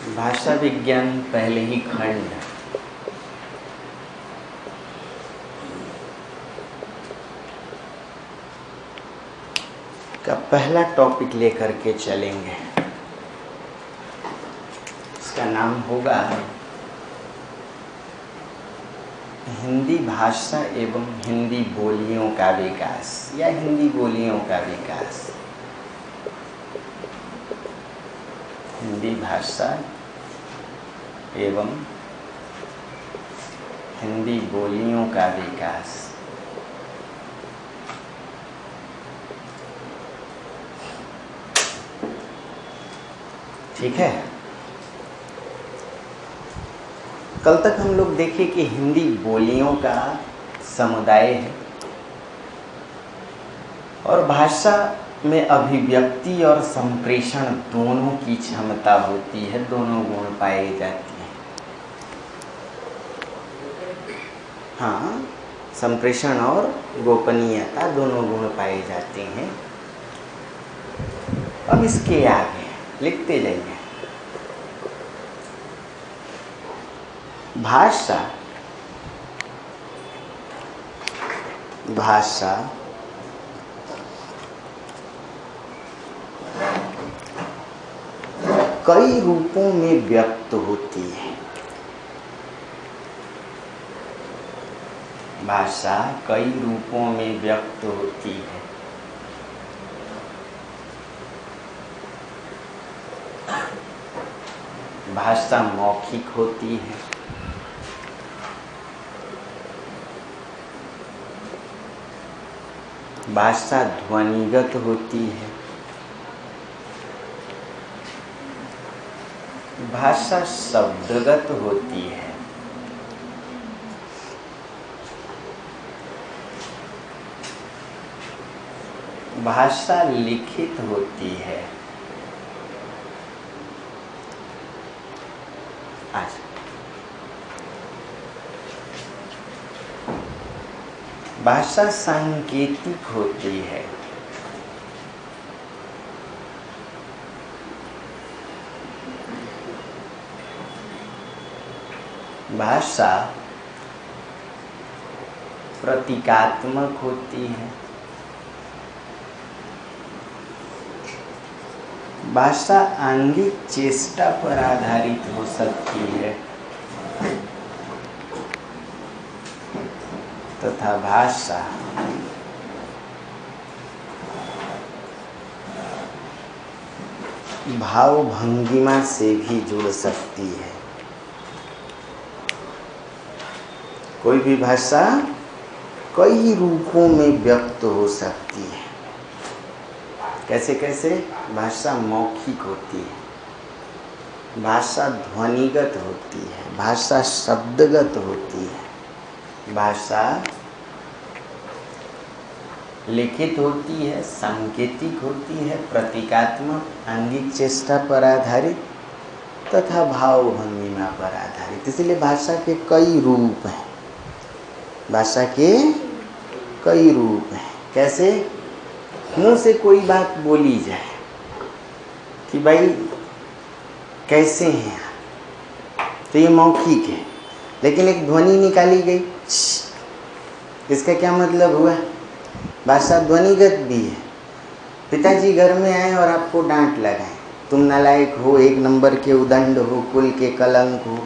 भाषा विज्ञान पहले ही खंड का पहला टॉपिक लेकर के चलेंगे। इसका नाम होगा हिंदी भाषा एवं हिंदी बोलियों का विकास या हिंदी बोलियों का विकास। हिंदी भाषा एवं हिंदी बोलियों का विकास। ठीक है। कल तक हम लोग देखे कि हिंदी बोलियों का समुदाय है और भाषा में अभिव्यक्ति और संप्रेषण दोनों की क्षमता होती है, दोनों गुण पाए जाते हैं। हाँ, संप्रेषण और गोपनीयता दोनों गुण पाए जाते हैं। अब इसके आगे लिखते जाइए। भाषा कई रूपों में व्यक्त होती है। भाषा कई रूपों में व्यक्त होती है। भाषा मौखिक होती है, भाषा ध्वनिगत होती है, भाषा शब्दगत होती है, भाषा लिखित होती है। भाषा सांकेतिक होती है। भाषा प्रतीकात्मक होती है। भाषा आंगिक चेष्टा पर आधारित हो सकती है तथा भाषा भाव भंगिमा से भी जुड़ सकती है। कोई भी भाषा कई रूपों में व्यक्त हो सकती है। कैसे कैसे? भाषा मौखिक होती है, भाषा ध्वनिगत होती है, भाषा शब्दगत होती है, भाषा लिखित होती है, सांकेतिक होती है, प्रतीकात्मक, आंगिक चेष्टा पर आधारित तथा भाव भंगिमा पर आधारित। इसलिए भाषा के कई रूप हैं। भाषा के कई रूप हैं। कैसे? मुंह से कोई बात बोली जाए कि भाई कैसे हैं आप, तो ये मौखिक है, लेकिन एक ध्वनि निकाली गई, इसका क्या मतलब हुआ? भाषा ध्वनिगत भी है। पिताजी घर में आए और आपको डांट लगाए, तुम नालायक हो, एक नंबर के उदंड हो, कुल के कलंक हो,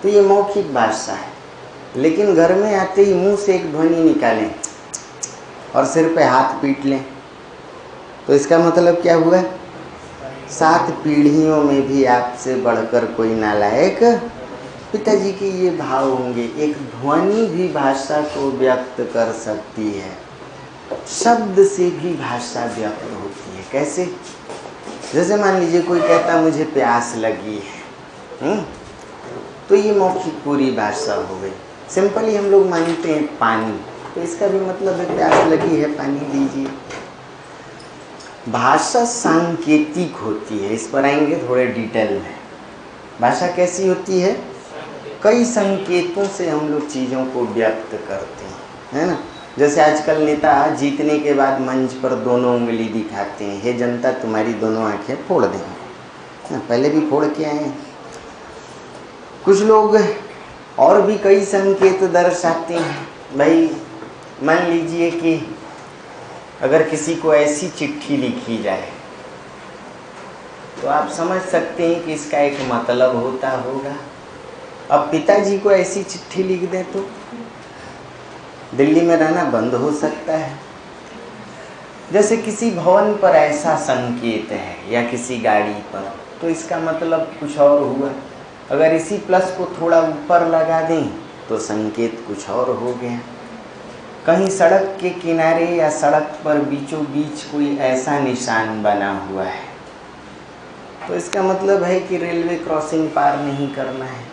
तो ये मौखिक भाषा है। लेकिन घर में आते ही मुंह से एक ध्वनि निकालें और सिर पे हाथ पीट लें, तो इसका मतलब क्या हुआ? 7 पीढ़ियों में भी आपसे बढ़कर कोई नालायक। पिताजी के ये भाव होंगे। एक ध्वनि भी भाषा को व्यक्त कर सकती है। शब्द से भी भाषा व्यक्त होती है। कैसे? जैसे मान लीजिए कोई कहता मुझे प्यास लगी है, तो ये मौखिक पूरी भाषा हो गई। सिंपली हम लोग मानते हैं पानी, तो इसका भी मतलब है प्यास लगी है, पानी दीजिए। भाषा सांकेतिक होती है। इस पर आएंगे थोड़े डिटेल में। भाषा कैसी होती है? कई संकेतों से हम लोग चीज़ों को व्यक्त करते हैं, है ना। जैसे आजकल नेता जीतने के बाद मंच पर दोनों उंगली दिखाते हैं, हे जनता तुम्हारी दोनों आंखें फोड़ देंगे। पहले भी फोड़ के आए हैं, कुछ लोग और भी कई संकेत दर्शाते हैं। भाई मान लीजिए कि अगर किसी को ऐसी चिट्ठी लिखी जाए तो आप समझ सकते हैं कि इसका एक मतलब होता होगा। अब पिताजी को ऐसी चिट्ठी लिख दें तो दिल्ली में रहना बंद हो सकता है। जैसे किसी भवन पर ऐसा संकेत है या किसी गाड़ी पर, तो इसका मतलब कुछ और हुआ। अगर इसी प्लस को थोड़ा ऊपर लगा दें तो संकेत कुछ और हो गया। कहीं सड़क के किनारे या सड़क पर बीचों बीच कोई ऐसा निशान बना हुआ है तो इसका मतलब है कि रेलवे क्रॉसिंग पार नहीं करना है।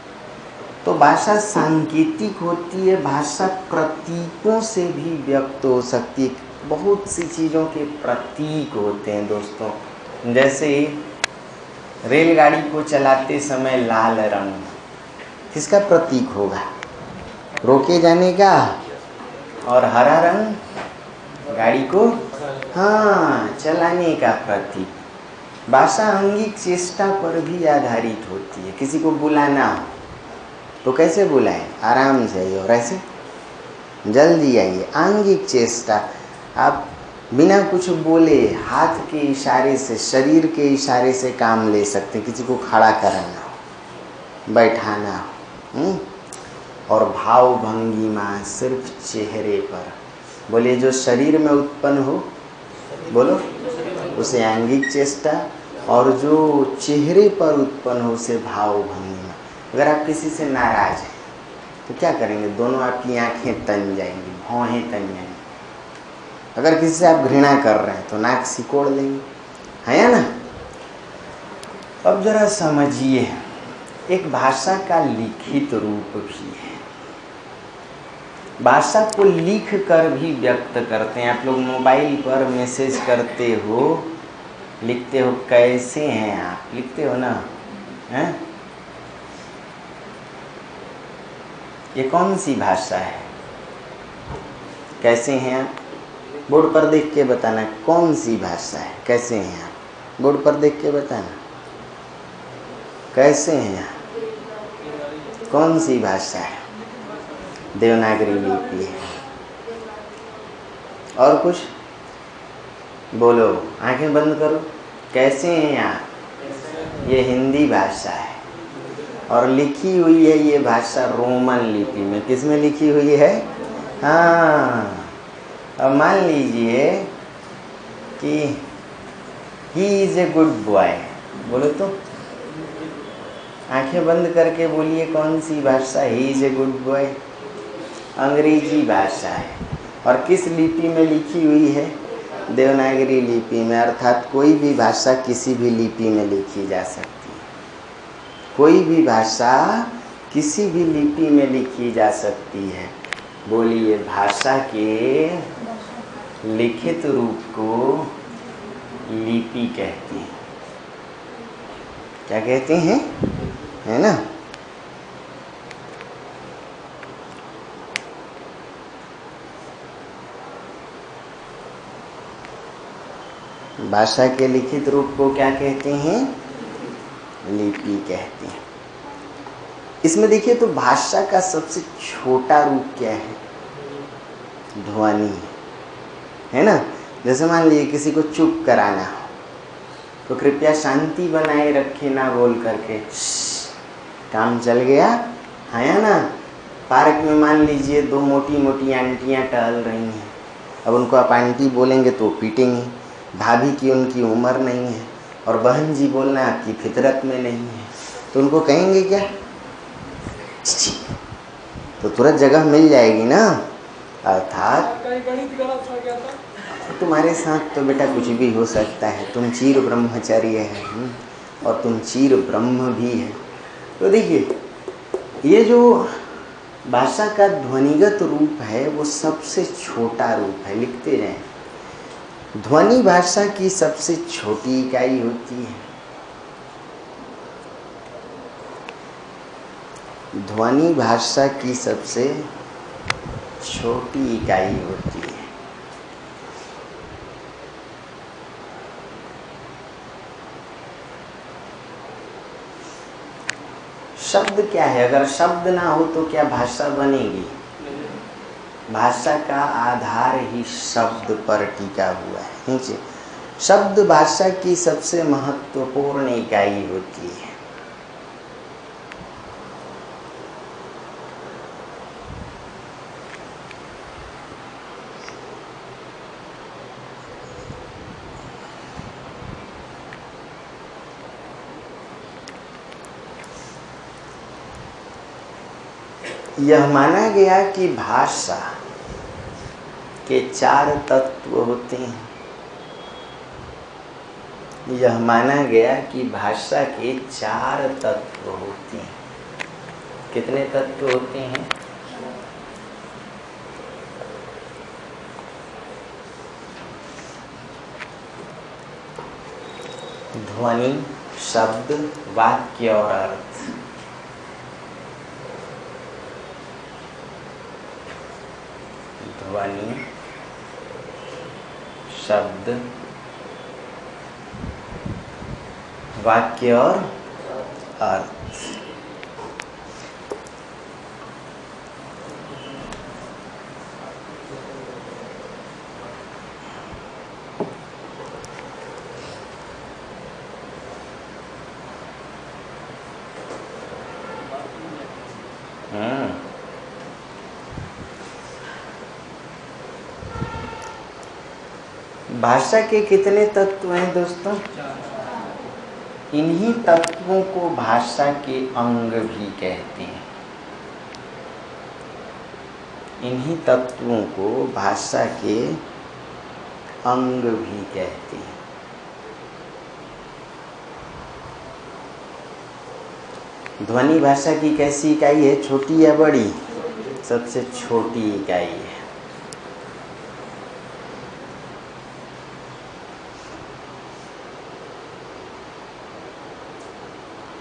तो भाषा सांकेतिक होती है, भाषा प्रतीकों से भी व्यक्त हो सकती है। बहुत सी चीज़ों के प्रतीक होते हैं दोस्तों। जैसे रेलगाड़ी को चलाते समय लाल रंग किसका प्रतीक होगा? रोके जाने का। और हरा रंग गाड़ी को चलाने का प्रतीक। भाषा अंगिक चेष्टा पर भी आधारित होती है। किसी को बुलाना हो तो कैसे बुलाएं? आराम से आइए और ऐसे जल्दी आइए। आंगिक चेष्टा, आप बिना कुछ बोले हाथ के इशारे से, शरीर के इशारे से काम ले सकते हैं। किसी को खड़ा कराना हो, बैठाना हो। और भाव भंगिमा सिर्फ चेहरे पर, बोलिए जो शरीर में उत्पन्न हो, बोलो उसे आंगिक चेष्टा, और जो चेहरे पर उत्पन्न हो उसे भाव भंगिमा। अगर आप किसी से नाराज हैं तो क्या करेंगे? दोनों आपकी आंखें तन जाएंगी, भौहें तन जाएंगी। अगर किसी से आप घृणा कर रहे हैं तो नाक सिकोड़ लेंगे, है या ना? अब जरा समझिए, एक भाषा का लिखित रूप भी है। भाषा को लिख कर भी व्यक्त करते हैं। आप लोग मोबाइल पर मैसेज करते हो, लिखते हो कैसे हैं आप, लिखते हो ना? हैं? ये कौन सी भाषा है? कैसे हैं आप? बोर्ड पर देख के बताना कौन सी भाषा है। कैसे हैं आप? बोर्ड पर देख के बताना कैसे हैं आप? कौन सी भाषा है? देवनागरी लिपि है। और कुछ बोलो, आंखें बंद करो। कैसे हैं आप? ये हिंदी भाषा है और लिखी हुई है ये भाषा रोमन लिपि में। किस में लिखी हुई है? अब मान लीजिए कि he is a good boy, बोलो तो आंखें बंद करके बोलिए कौन सी भाषा? He is a good boy अंग्रेजी भाषा है। और किस लिपि में लिखी हुई है? देवनागरी लिपि में। अर्थात कोई भी भाषा किसी भी लिपि में लिखी जा सकती है। कोई भी भाषा किसी भी लिपि में लिखी जा सकती है। बोलिए भाषा के लिखित रूप को लिपि कहते हैं। क्या कहते हैं? है ना? भाषा के लिखित रूप को क्या कहते हैं? लिपि कहते हैं। इसमें देखिए तो भाषा का सबसे छोटा रूप क्या है? ध्वनि है ना? जैसे मान लीजिए किसी को चुप कराना हो तो कृपया शांति बनाए रखे ना बोल करके काम चल गया, है ना? पार्क में मान लीजिए दो मोटी मोटी आंटियां टहल रही हैं। अब उनको आप आंटी बोलेंगे तो पीटेंगे। भाभी की उनकी उम्र नहीं है और बहन जी बोलना आपकी फितरत में नहीं है, तो उनको कहेंगे क्या? तो तुरंत जगह मिल जाएगी ना। अर्थात तुम्हारे साथ तो बेटा कुछ भी हो सकता है, तुम चीर ब्रह्मचर्य है और तुम चीर ब्रह्म भी है। तो देखिए ये जो भाषा का ध्वनिगत रूप है वो सबसे छोटा रूप है। लिखते जाएं। ध्वनि भाषा की सबसे छोटी इकाई होती है। ध्वनि भाषा की सबसे छोटी इकाई होती है। शब्द क्या है? अगर शब्द ना हो तो क्या भाषा बनेगी? भाषा का आधार ही शब्द पर टिका हुआ है। नीचे शब्द भाषा की सबसे महत्वपूर्ण इकाई होती है। यह माना गया कि भाषा के 4 तत्व होते हैं। यह माना गया कि भाषा के 4 तत्व होते हैं। कितने तत्व होते हैं? ध्वनि, शब्द, वाक्य और अर्थ। ध्वनि, शब्द, वाक्य और अर्थ। भाषा के कितने तत्व हैं दोस्तों? इन्हीं तत्वों को भाषा के अंग भी कहते हैं। इन्हीं तत्वों को भाषा के अंग भी कहते हैं। ध्वनि भाषा की कैसी इकाई है? छोटी या बड़ी? सबसे छोटी इकाई है।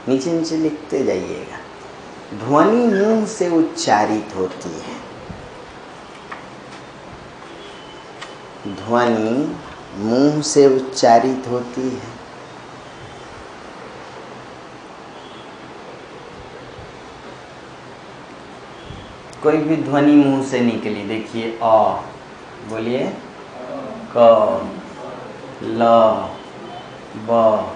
नीचे नीचे लिखते जाइएगा। ध्वनि मुंह से उच्चारित होती है। ध्वनि मुंह से उच्चारित होती है। कोई भी ध्वनि मुंह से निकली, देखिए अ, बोलिए क, ल, ब।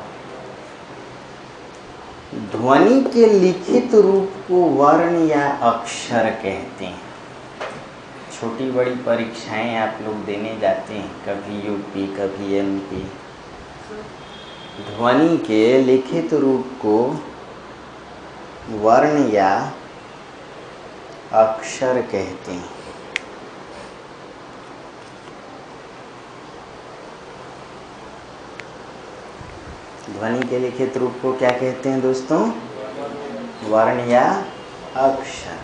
ध्वनि के लिखित रूप को वर्ण या अक्षर कहते हैं। छोटी बड़ी परीक्षाएं आप लोग देने जाते हैं, कभी यूपी कभी एमपी। ध्वनि के लिखित रूप को वर्ण या अक्षर कहते हैं। ध्वनि के लिखित रूप को क्या कहते हैं दोस्तों? वर्ण या अक्षर।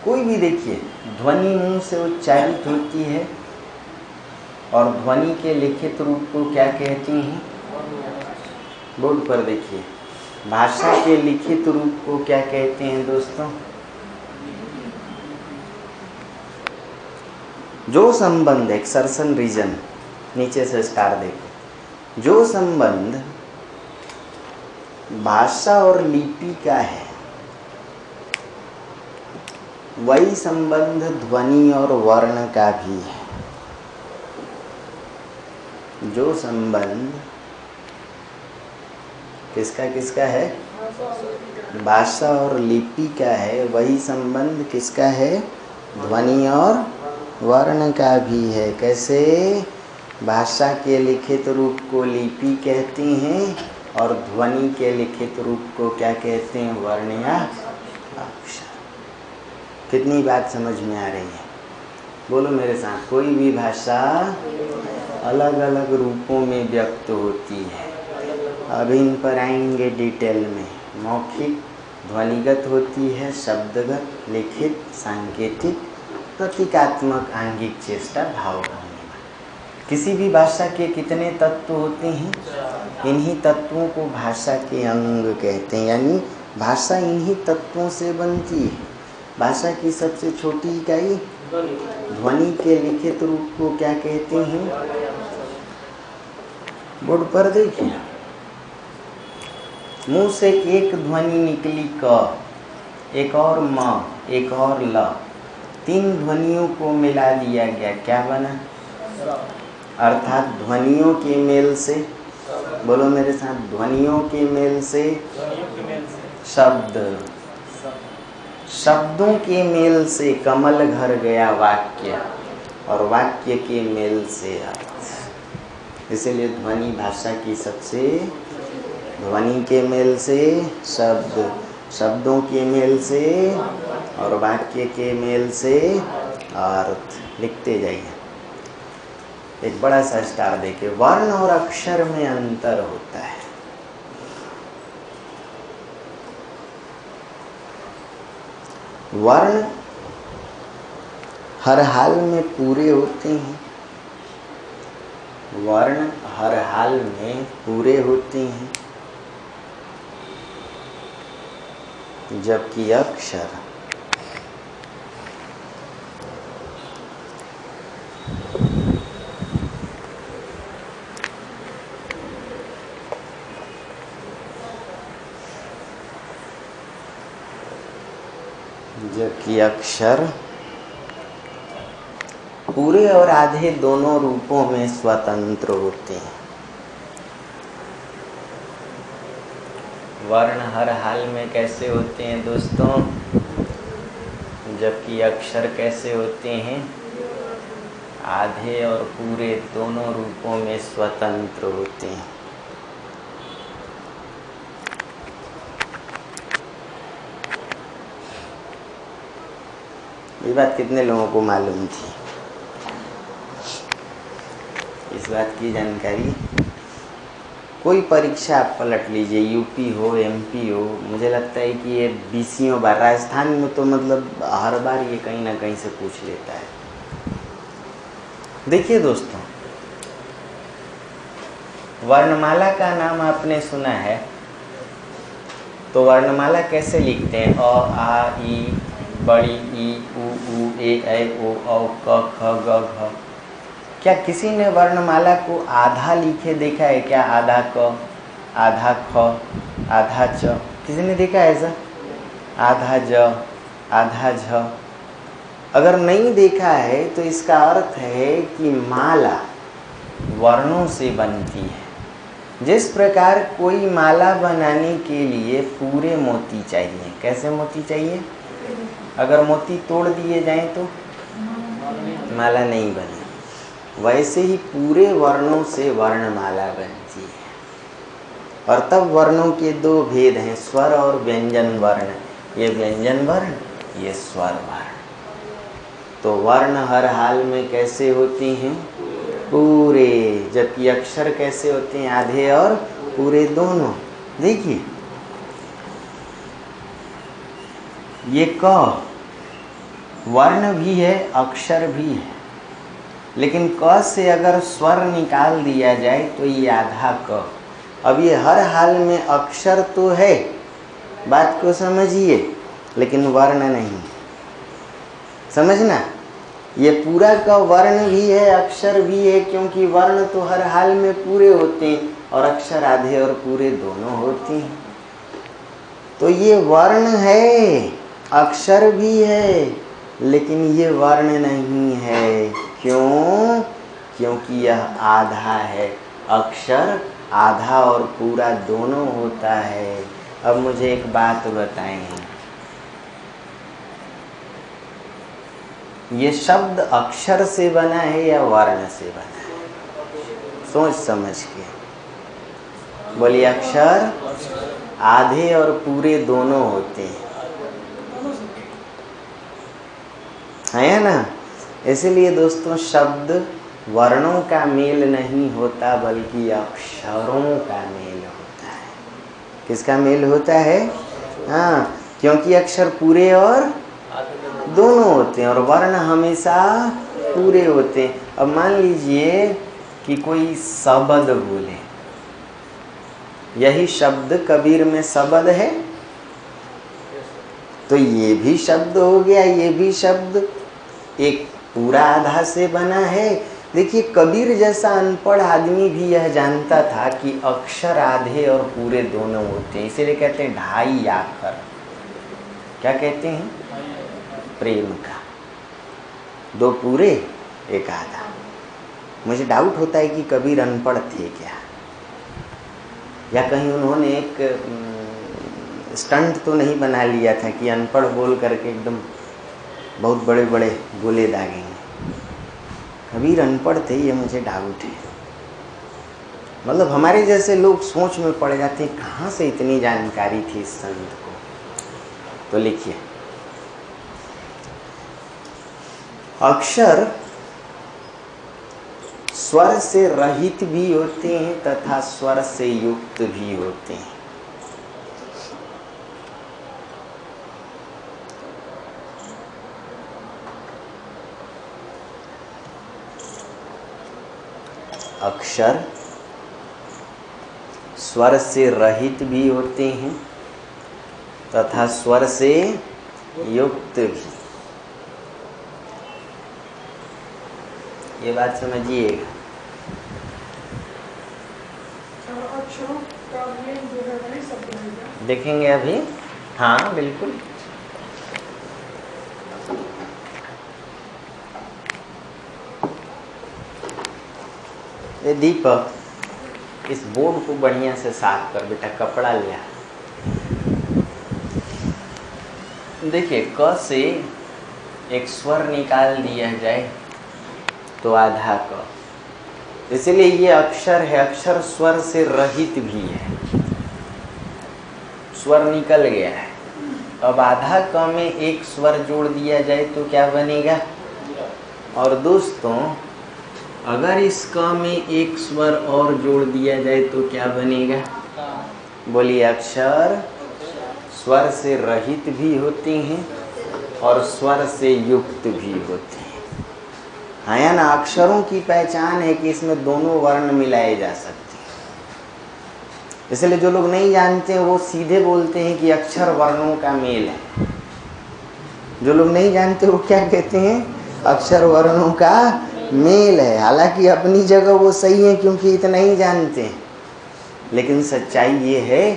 कोई भी देखिए, ध्वनि मुंह से उच्चारित होती है और ध्वनि के लिखित रूप को क्या कहती हैं? बोर्ड पर देखिए, भाषा के लिखित रूप को क्या कहते हैं दोस्तों? जो संबंध, एक्सर्शन रीजन, नीचे से स्टार देखो। जो संबंध भाषा और लिपि का है, वही संबंध ध्वनि और वर्ण का भी है। जो संबंध किसका किसका है? भाषा और लिपि का है, वही संबंध किसका है? ध्वनि और वर्ण का भी है। कैसे? भाषा के लिखित रूप को लिपि कहते हैं और ध्वनि के लिखित रूप को क्या कहते हैं? वर्ण या अक्षर। कितनी बात समझ में आ रही है? बोलो मेरे साथ। कोई भी भाषा अलग अलग रूपों में व्यक्त होती है। अभी इन पर आएंगे डिटेल में। मौखिक ध्वनिगत होती है, शब्दगत, लिखित, सांकेतिक, प्रतीकात्मक, आंगिक, चेष्टा, भावभंगिमा। किसी भी भाषा के कितने तत्व होते हैं? इन्हीं तत्वों को भाषा के अंग कहते हैं। यानी भाषा इन्हीं तत्वों से बनती है। भाषा की सबसे छोटी इकाई ध्वनि के लिखित रूप को क्या कहते हैं? बोर्ड पर देखिए। मुंह से एक ध्वनि निकली क, एक और म, एक और ल, 3 ध्वनियों को मिला दिया गया, क्या बना? अर्थात ध्वनियों के मेल से, बोलो मेरे साथ, ध्वनियों के मेल से शब्द, शब्दों के मेल से कमल घर गया वाक्य, और वाक्य के मेल से अर्थ। इसीलिए ध्वनि भाषा की सबसे, ध्वनि के मेल से शब्द, शब्दों के मेल से और वाक्य के मेल से अर्थ। लिखते जाइए। एक बड़ा सा स्टार देखिए, वर्ण और अक्षर में अंतर होता है। वर्ण हर हाल में पूरे होते हैं, वर्ण हर हाल में पूरे होते हैं, जबकि अक्षर पूरे और आधे दोनों रूपों में स्वतंत्र होते हैं। वर्ण हर हाल में कैसे होते हैं दोस्तों? जबकि अक्षर कैसे होते हैं? आधे और पूरे दोनों रूपों में स्वतंत्र होते हैं। ये बात कितने लोगों को मालूम थी? इस बात की जानकारी, कोई परीक्षा आप पलट लीजिए, यूपी हो, एमपी हो, मुझे लगता है कि ये 20वीं बार, राजस्थान में तो मतलब हर बार ये कहीं ना कहीं से पूछ लेता है। देखिए दोस्तों, वर्णमाला का नाम आपने सुना है, तो वर्णमाला कैसे लिखते हैं? अ, आ, ई, बड़ी ई, उ, ए, ऐ, ओ, औ, क, ख, ग, घ। क्या किसी ने वर्णमाला को आधा लिखे देखा है क्या? आधा क, आधा ख, आधा च, किसी ने देखा है ऐसा? आधा ज, आधा झ। अगर नहीं देखा है तो इसका अर्थ है कि माला वर्णों से बनती है। जिस प्रकार कोई माला बनाने के लिए पूरे मोती चाहिए, कैसे मोती चाहिए? अगर मोती तोड़ दिए जाएं तो माला नहीं बने, वैसे ही पूरे वर्णों से वर्णमाला बनती है। और तब वर्णों के 2 भेद हैं, स्वर और व्यंजन वर्ण। ये व्यंजन वर्ण, ये स्वर वर्ण। तो वर्ण हर हाल में कैसे होती हैं? पूरे। जबकि अक्षर कैसे होते हैं? आधे और पूरे दोनों। देखिए, ये क वर्ण भी है, अक्षर भी है, लेकिन क से अगर स्वर निकाल दिया जाए तो ये आधा क। अब ये हर हाल में अक्षर तो है, बात को समझिए, लेकिन वर्ण नहीं। समझना, ये पूरा का वर्ण भी है, अक्षर भी है, क्योंकि वर्ण तो हर हाल में पूरे होते हैं और अक्षर आधे और पूरे दोनों होते हैं। तो ये वर्ण है, अक्षर भी है, लेकिन ये वर्ण नहीं है। क्यों? क्योंकि यह आधा है। अक्षर आधा और पूरा दोनों होता है। अब मुझे एक बात बताएं, ये शब्द अक्षर से बना है या वर्ण से बना है? सोच समझ के बोलिए। अक्षर आधे और पूरे दोनों होते हैं, है ना? इसलिए दोस्तों, शब्द वर्णों का मेल नहीं होता, बल्कि अक्षरों का मेल होता है। किसका मेल होता है? हाँ, क्योंकि अक्षर पूरे और दोनों होते हैं और वर्ण हमेशा पूरे होते हैं। अब मान लीजिए कि कोई शब्द बोले, यही शब्द कबीर में शब्द है, तो ये भी शब्द हो गया, ये भी शब्द। एक पूरा आधा से बना है देखिए, कबीर जैसा अनपढ़ आदमी भी यह जानता था कि अक्षर आधे और पूरे दोनों होते हैं, इसीलिए कहते हैं ढाई आखर। क्या कहते हैं? प्रेम का, दो पूरे एक आधा। मुझे डाउट होता है कि कबीर अनपढ़ थे क्या, या कहीं उन्होंने एक स्टंट तो नहीं बना लिया था कि अनपढ़ बोल करके एकदम बहुत बड़े बड़े गोले दागेंगे। कबीर अनपढ़ थे, ये मुझे डाउट है। मतलब हमारे जैसे लोग सोच में पड़ जाते हैं, कहाँ से इतनी जानकारी थी इस संत को। तो लिखिए, अक्षर स्वर से रहित भी होते हैं तथा स्वर से युक्त भी होते हैं। अक्षर स्वर से रहित भी होते हैं तथा स्वर से युक्त भी। ये बात समझिएगा। अक्षरों का मेल जो है वही शब्द है। देखेंगे अभी। हाँ बिल्कुल। ये दीपक, इस बोर्ड को बढ़िया से साफ कर बेटा, कपड़ा लिया। देखिए, क से एक स्वर निकाल दिया जाए तो आधा क, इसलिए ये अक्षर है। अक्षर स्वर से रहित भी है, स्वर निकल गया है। अब आधा क में एक स्वर जोड़ दिया जाए तो क्या बनेगा? और दोस्तों, अगर इस क में एक स्वर और जोड़ दिया जाए तो क्या बनेगा? बोलिए। अक्षर स्वर से रहित भी होते हैं और स्वर से युक्त भी होते हैं। हाँ या ना? अक्षरों की पहचान है कि इसमें दोनों वर्ण मिलाए जा सकते हैं। इसलिए जो लोग नहीं जानते हैं वो सीधे बोलते हैं कि अक्षर वर्णों का मेल है। जो लोग नहीं जानते वो क्या कहते हैं? अक्षर वर्णों का मेल है। हालांकि अपनी जगह वो सही है क्योंकि इतना ही जानते हैं, लेकिन सच्चाई ये है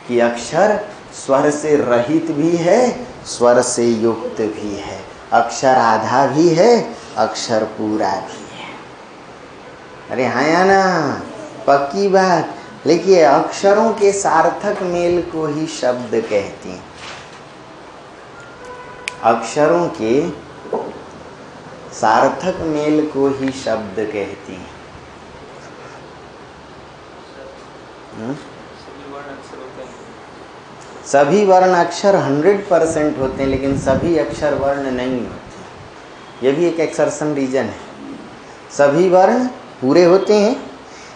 कि अक्षर स्वर से रहित भी है, स्वर से युक्त भी है। अक्षर आधा भी है, अक्षर पूरा भी है। अरे हाँ या ना? पक्की बात। देखिए, अक्षरों के सार्थक मेल को ही शब्द कहते हैं। अक्षरों के सार्थक मेल को ही शब्द कहते हैं। सभी वर्ण अक्षर 100% होते हैं, लेकिन सभी अक्षर वर्ण नहीं होते। यह भी एक एक्सेप्शन रीजन है। सभी वर्ण पूरे होते हैं,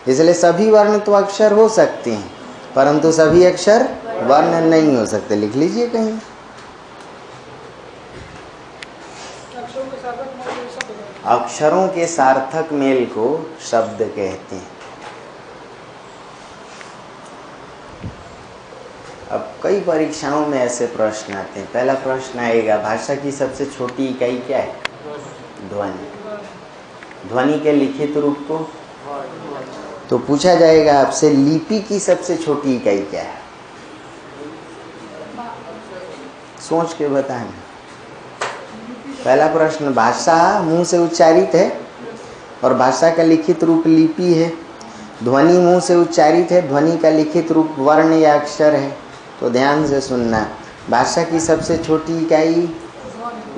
इसलिए सभी वर्ण तो अक्षर हो सकते हैं, परंतु सभी अक्षर वर्ण नहीं हो सकते। लिख लीजिए कहीं। अक्षरों के सार्थक मेल को शब्द कहते हैं। अब कई परीक्षाओं में ऐसे प्रश्न आते हैं। पहला प्रश्न आएगा, भाषा की सबसे छोटी इकाई क्या है? ध्वनि। ध्वनि के लिखित रूप को तो पूछा जाएगा आपसे, लिपि की सबसे छोटी इकाई क्या है? सोच के बताना। पहला प्रश्न, भाषा मुंह से उच्चारित है और भाषा का लिखित रूप लिपि है। ध्वनि मुंह से उच्चारित है, ध्वनि का लिखित रूप वर्ण या अक्षर है। तो ध्यान से सुनना, भाषा की सबसे छोटी इकाई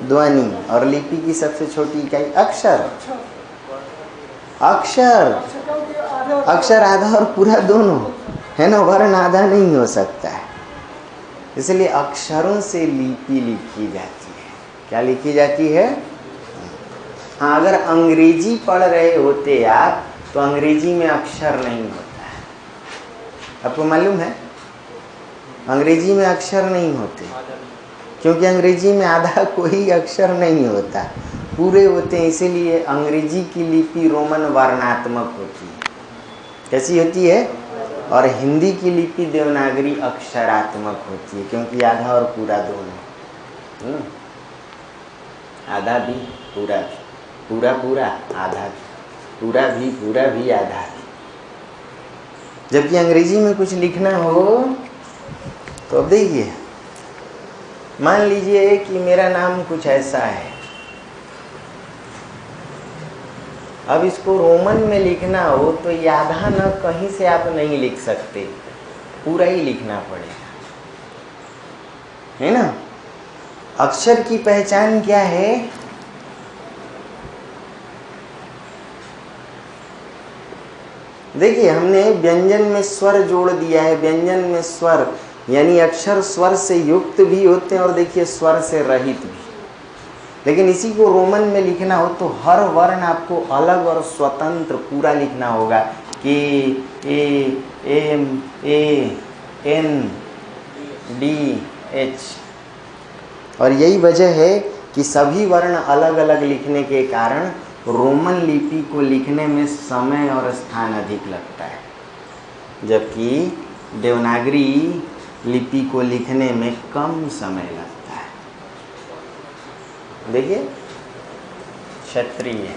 ध्वनि और लिपि की सबसे छोटी इकाई अक्षर। अक्षर अक्षर आधा और पूरा दोनों है ना, वर्ण आधा नहीं हो सकता है। इसलिए अक्षरों से लिपि लिखी जाती है। क्या लिखी जाती है? हाँ, अगर अंग्रेजी पढ़ रहे होते आप तो अंग्रेजी में अक्षर नहीं होता है। आपको मालूम है? अंग्रेजी में अक्षर नहीं होते, क्योंकि अंग्रेजी में आधा कोई अक्षर नहीं होता, पूरे होते हैं। इसीलिए अंग्रेजी की लिपि रोमन वर्णात्मक होती है। कैसी होती है? और हिंदी की लिपि देवनागरी अक्षरात्मक होती है, क्योंकि आधा और पूरा दोनों। आधा भी पूरा भी, पूरा पूरा आधा भी। पूरा भी आधा भी। जबकि अंग्रेजी में कुछ लिखना हो तो अब देखिए, मान लीजिए कि मेरा नाम कुछ ऐसा है, अब इसको रोमन में लिखना हो तो ये आधा न कहीं से आप नहीं लिख सकते, पूरा ही लिखना पड़ेगा, है ना। अक्षर की पहचान क्या है? देखिए, हमने व्यंजन में स्वर जोड़ दिया है। व्यंजन में स्वर यानी अक्षर स्वर से युक्त भी होते हैं और देखिए स्वर से रहित भी। लेकिन इसी को रोमन में लिखना हो तो हर वर्ण आपको अलग और स्वतंत्र पूरा लिखना होगा। के, ए, एम, ए, एन, डी, एच। और यही वजह है कि सभी वर्ण अलग अलग लिखने के कारण रोमन लिपि को लिखने में समय और स्थान अधिक लगता है, जबकि देवनागरी लिपि को लिखने में कम समय लगता है। देखिए, क्षत्रिय,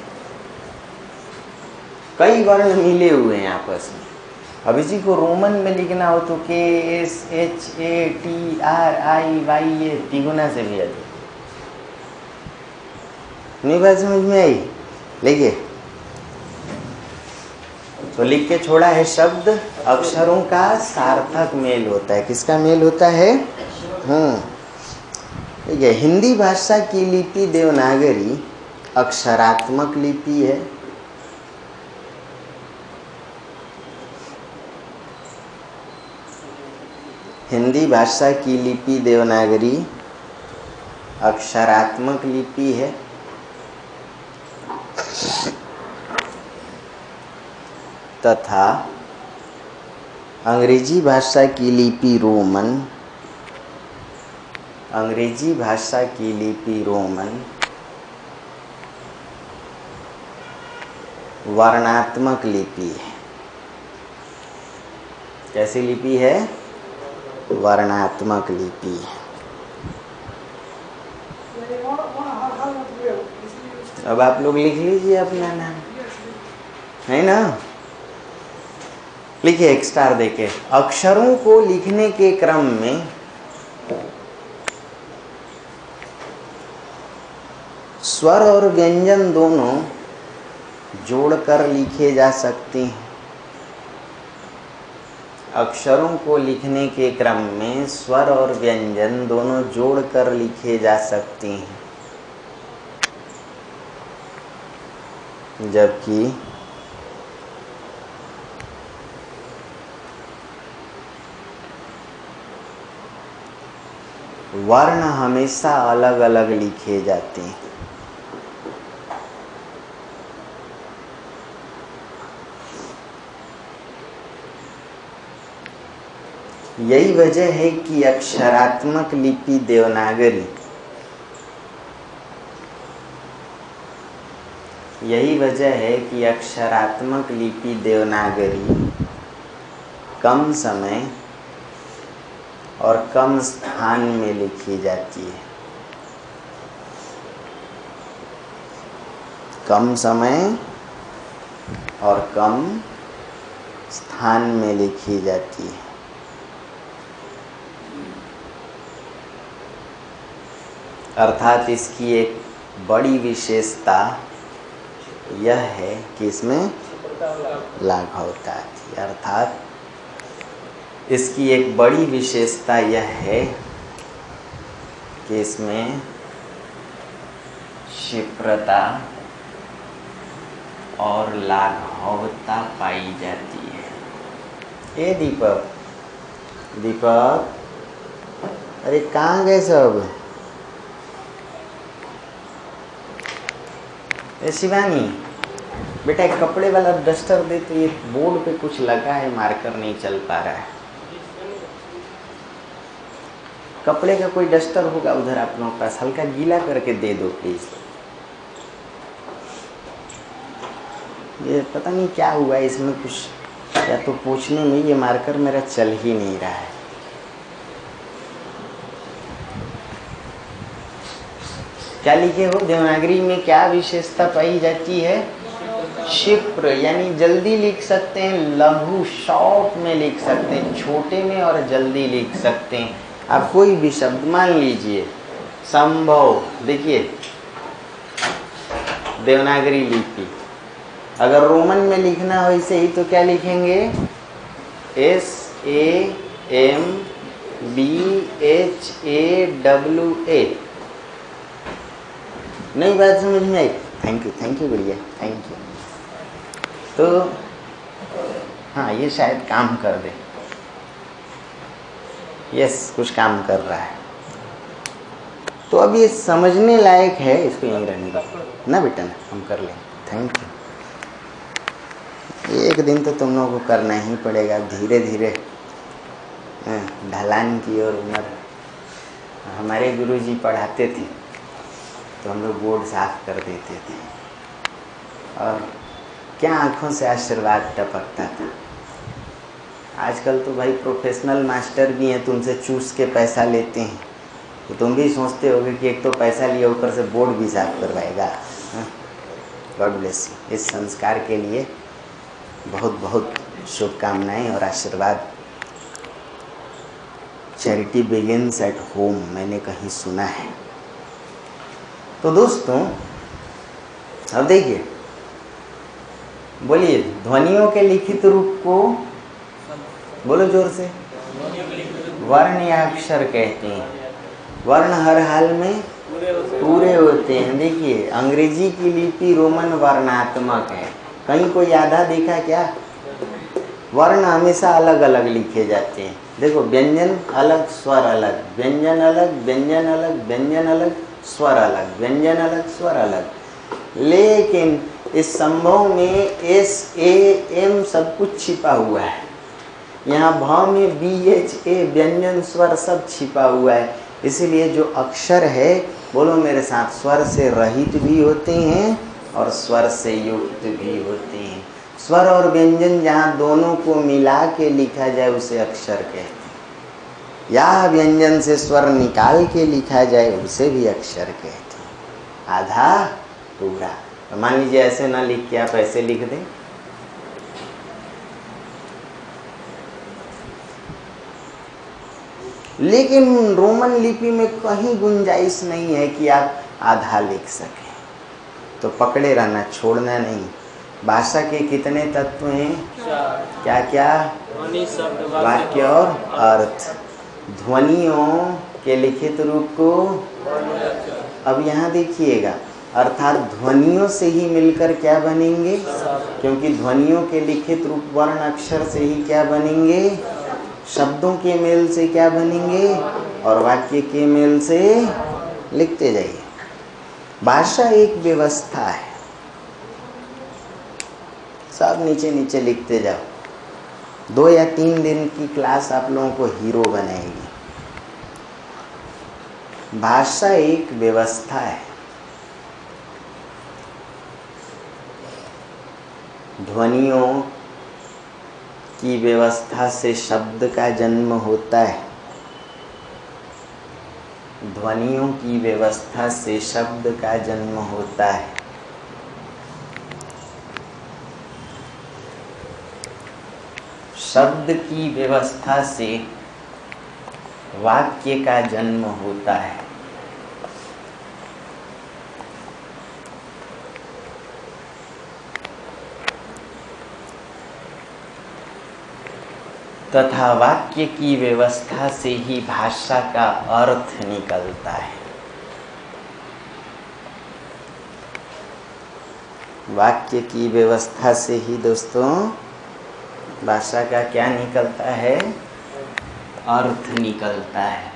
कई वर्ण मिले हुए हैं आपस में। अब इसी को रोमन में लिखना हो तो K, S, H, A, T, R, I, Y, A तिगुना से भी अधिक। नहीं बात समझ में आई? लिखिए, तो लिख के छोड़ा है शब्द अक्षरों का सार्थक मेल होता है। किसका मेल होता है? ठीक है। हिंदी भाषा की लिपि देवनागरी अक्षरात्मक लिपि है। हिंदी भाषा की लिपि देवनागरी अक्षरात्मक लिपि है तथा अंग्रेजी भाषा की लिपि रोमन, अंग्रेजी भाषा की लिपि रोमन वर्णात्मक लिपि है। कैसी लिपि है? वर्णात्मक लिपि है। अब आप लोग लिख लीजिए अपना नाम, है ना। लिखिए एक स्टार देके। अक्षरों को लिखने के क्रम में स्वर और व्यंजन दोनों जोड़कर लिखे जा सकते हैं। अक्षरों को लिखने के क्रम में स्वर और व्यंजन दोनों जोड़कर लिखे जा सकते हैं, जबकि वर्ण हमेशा अलग अलग लिखे जाते हैं। यही वजह है कि अक्षरात्मक लिपि देवनागरी, यही वजह है कि अक्षरात्मक लिपि देवनागरी कम समय और कम स्थान में लिखी जाती है। कम समय और कम स्थान में लिखी जाती है। अर्थात इसकी एक बड़ी विशेषता यह है कि इसमें लाघवता आती है। अर्थात इसकी एक बड़ी विशेषता यह है कि इसमें क्षिप्रता और लाघवता पाई जाती है। ए दीपक, दीपक, अरे कहाँ गए सब? ए शिवानी, बेटा एक कपड़े वाला डस्टर दे, तो ये बोर्ड पे कुछ लगा है, मार्कर नहीं चल पा रहा है। कपड़े का कोई डस्टर होगा उधर आप लोगों के पास, हल्का गीला करके दे दो प्लीज। ये पता नहीं क्या हुआ है इसमें, कुछ या तो पूछने में ये मार्कर मेरा चल ही नहीं रहा है। क्या लिखे हो? देवनागरी में क्या विशेषता पाई जाती है? क्षिप्र यानी जल्दी लिख सकते हैं, लघु शॉर्ट में लिख सकते हैं, छोटे में और जल्दी लिख सकते हैं। आप कोई भी शब्द मान लीजिए, संभव, देखिए देवनागरी लिपि, अगर रोमन में लिखना हो इसे ही तो क्या लिखेंगे, SAMBHAWA। नई बात समझ में आई? थैंक यू बढ़िया, थैंक यू। तो हाँ, ये शायद काम कर दे। यस, कुछ काम कर रहा है। तो अब ये समझने लायक है, इसको यहीं रहने दो ना बेटा, ना हम कर लें। Thank you. एक दिन तो तुम लोगों को करना ही पड़ेगा, धीरे धीरे ढलान की ओर उम्र। हमारे गुरुजी पढ़ाते थे तो हम लोग बोर्ड साफ कर देते थे, और क्या आंखों से आशीर्वाद टपकता था। आजकल तो भाई प्रोफेशनल मास्टर भी हैं, तुमसे चूस के पैसा लेते हैं, तो तुम भी सोचते होगे कि एक तो पैसा लिया, ऊपर से बोर्ड भी साफ करवाएगा। God bless you. इस संस्कार के लिए बहुत बहुत शुभकामनाएं और आशीर्वाद। चैरिटी बिगिंस एट होम, मैंने कहीं सुना है। तो दोस्तों अब देखिए, बोलिए ध्वनियों के लिखित रूप को बोलो जोर से, वर्ण या अक्षर कहते हैं। वर्ण हर हाल में पूरे होते हैं। देखिए अंग्रेजी की लिपि रोमन वर्णात्मक है, कहीं कोई आधा देखा क्या? वर्ण हमेशा अलग अलग लिखे जाते हैं। देखो व्यंजन अलग, स्वर अलग, व्यंजन अलग, व्यंजन अलग, व्यंजन अलग, स्वर अलग, व्यंजन अलग, स्वर अलग। लेकिन इस संभव में SAM सब कुछ छिपा हुआ है। यहाँ भ में BHA व्यंजन स्वर सब छिपा हुआ है। इसीलिए जो अक्षर है, बोलो मेरे साथ, स्वर से रहित भी होते हैं और स्वर से युक्त भी होते हैं। स्वर और व्यंजन जहाँ दोनों को मिला के लिखा जाए उसे अक्षर कहते हैं, या व्यंजन से स्वर निकाल के लिखा जाए उसे भी अक्षर कहते हैं। आधा पूरा। तो मान लीजिए ऐसे ना लिख के आप ऐसे लिख दें, लेकिन रोमन लिपि में कहीं गुंजाइश नहीं है कि आप आधा लिख सकें। तो पकड़े रहना, छोड़ना नहीं। भाषा के कितने तत्व हैं? क्या क्या? वाक्य और अर्थ। ध्वनियों के लिखित रूप को, अब यहाँ देखिएगा, अर्थात ध्वनियों से ही मिलकर क्या बनेंगे? क्योंकि ध्वनियों के लिखित रूप वर्ण अक्षर से ही क्या बनेंगे? शब्दों के मेल से क्या बनेंगे? और वाक्य के मेल से। लिखते जाइए। भाषा एक व्यवस्था है, सब नीचे नीचे लिखते जाओ। 2 या 3 दिन की क्लास आप लोगों को हीरो बनाएगी। भाषा एक व्यवस्था है। ध्वनियों की व्यवस्था से शब्द का जन्म होता है। ध्वनियों की व्यवस्था से शब्द का जन्म होता है। शब्द की व्यवस्था से वाक्य का जन्म होता है। तथा वाक्य की व्यवस्था से ही भाषा का अर्थ निकलता है। वाक्य की व्यवस्था से ही दोस्तों भाषा का क्या निकलता है? अर्थ निकलता है।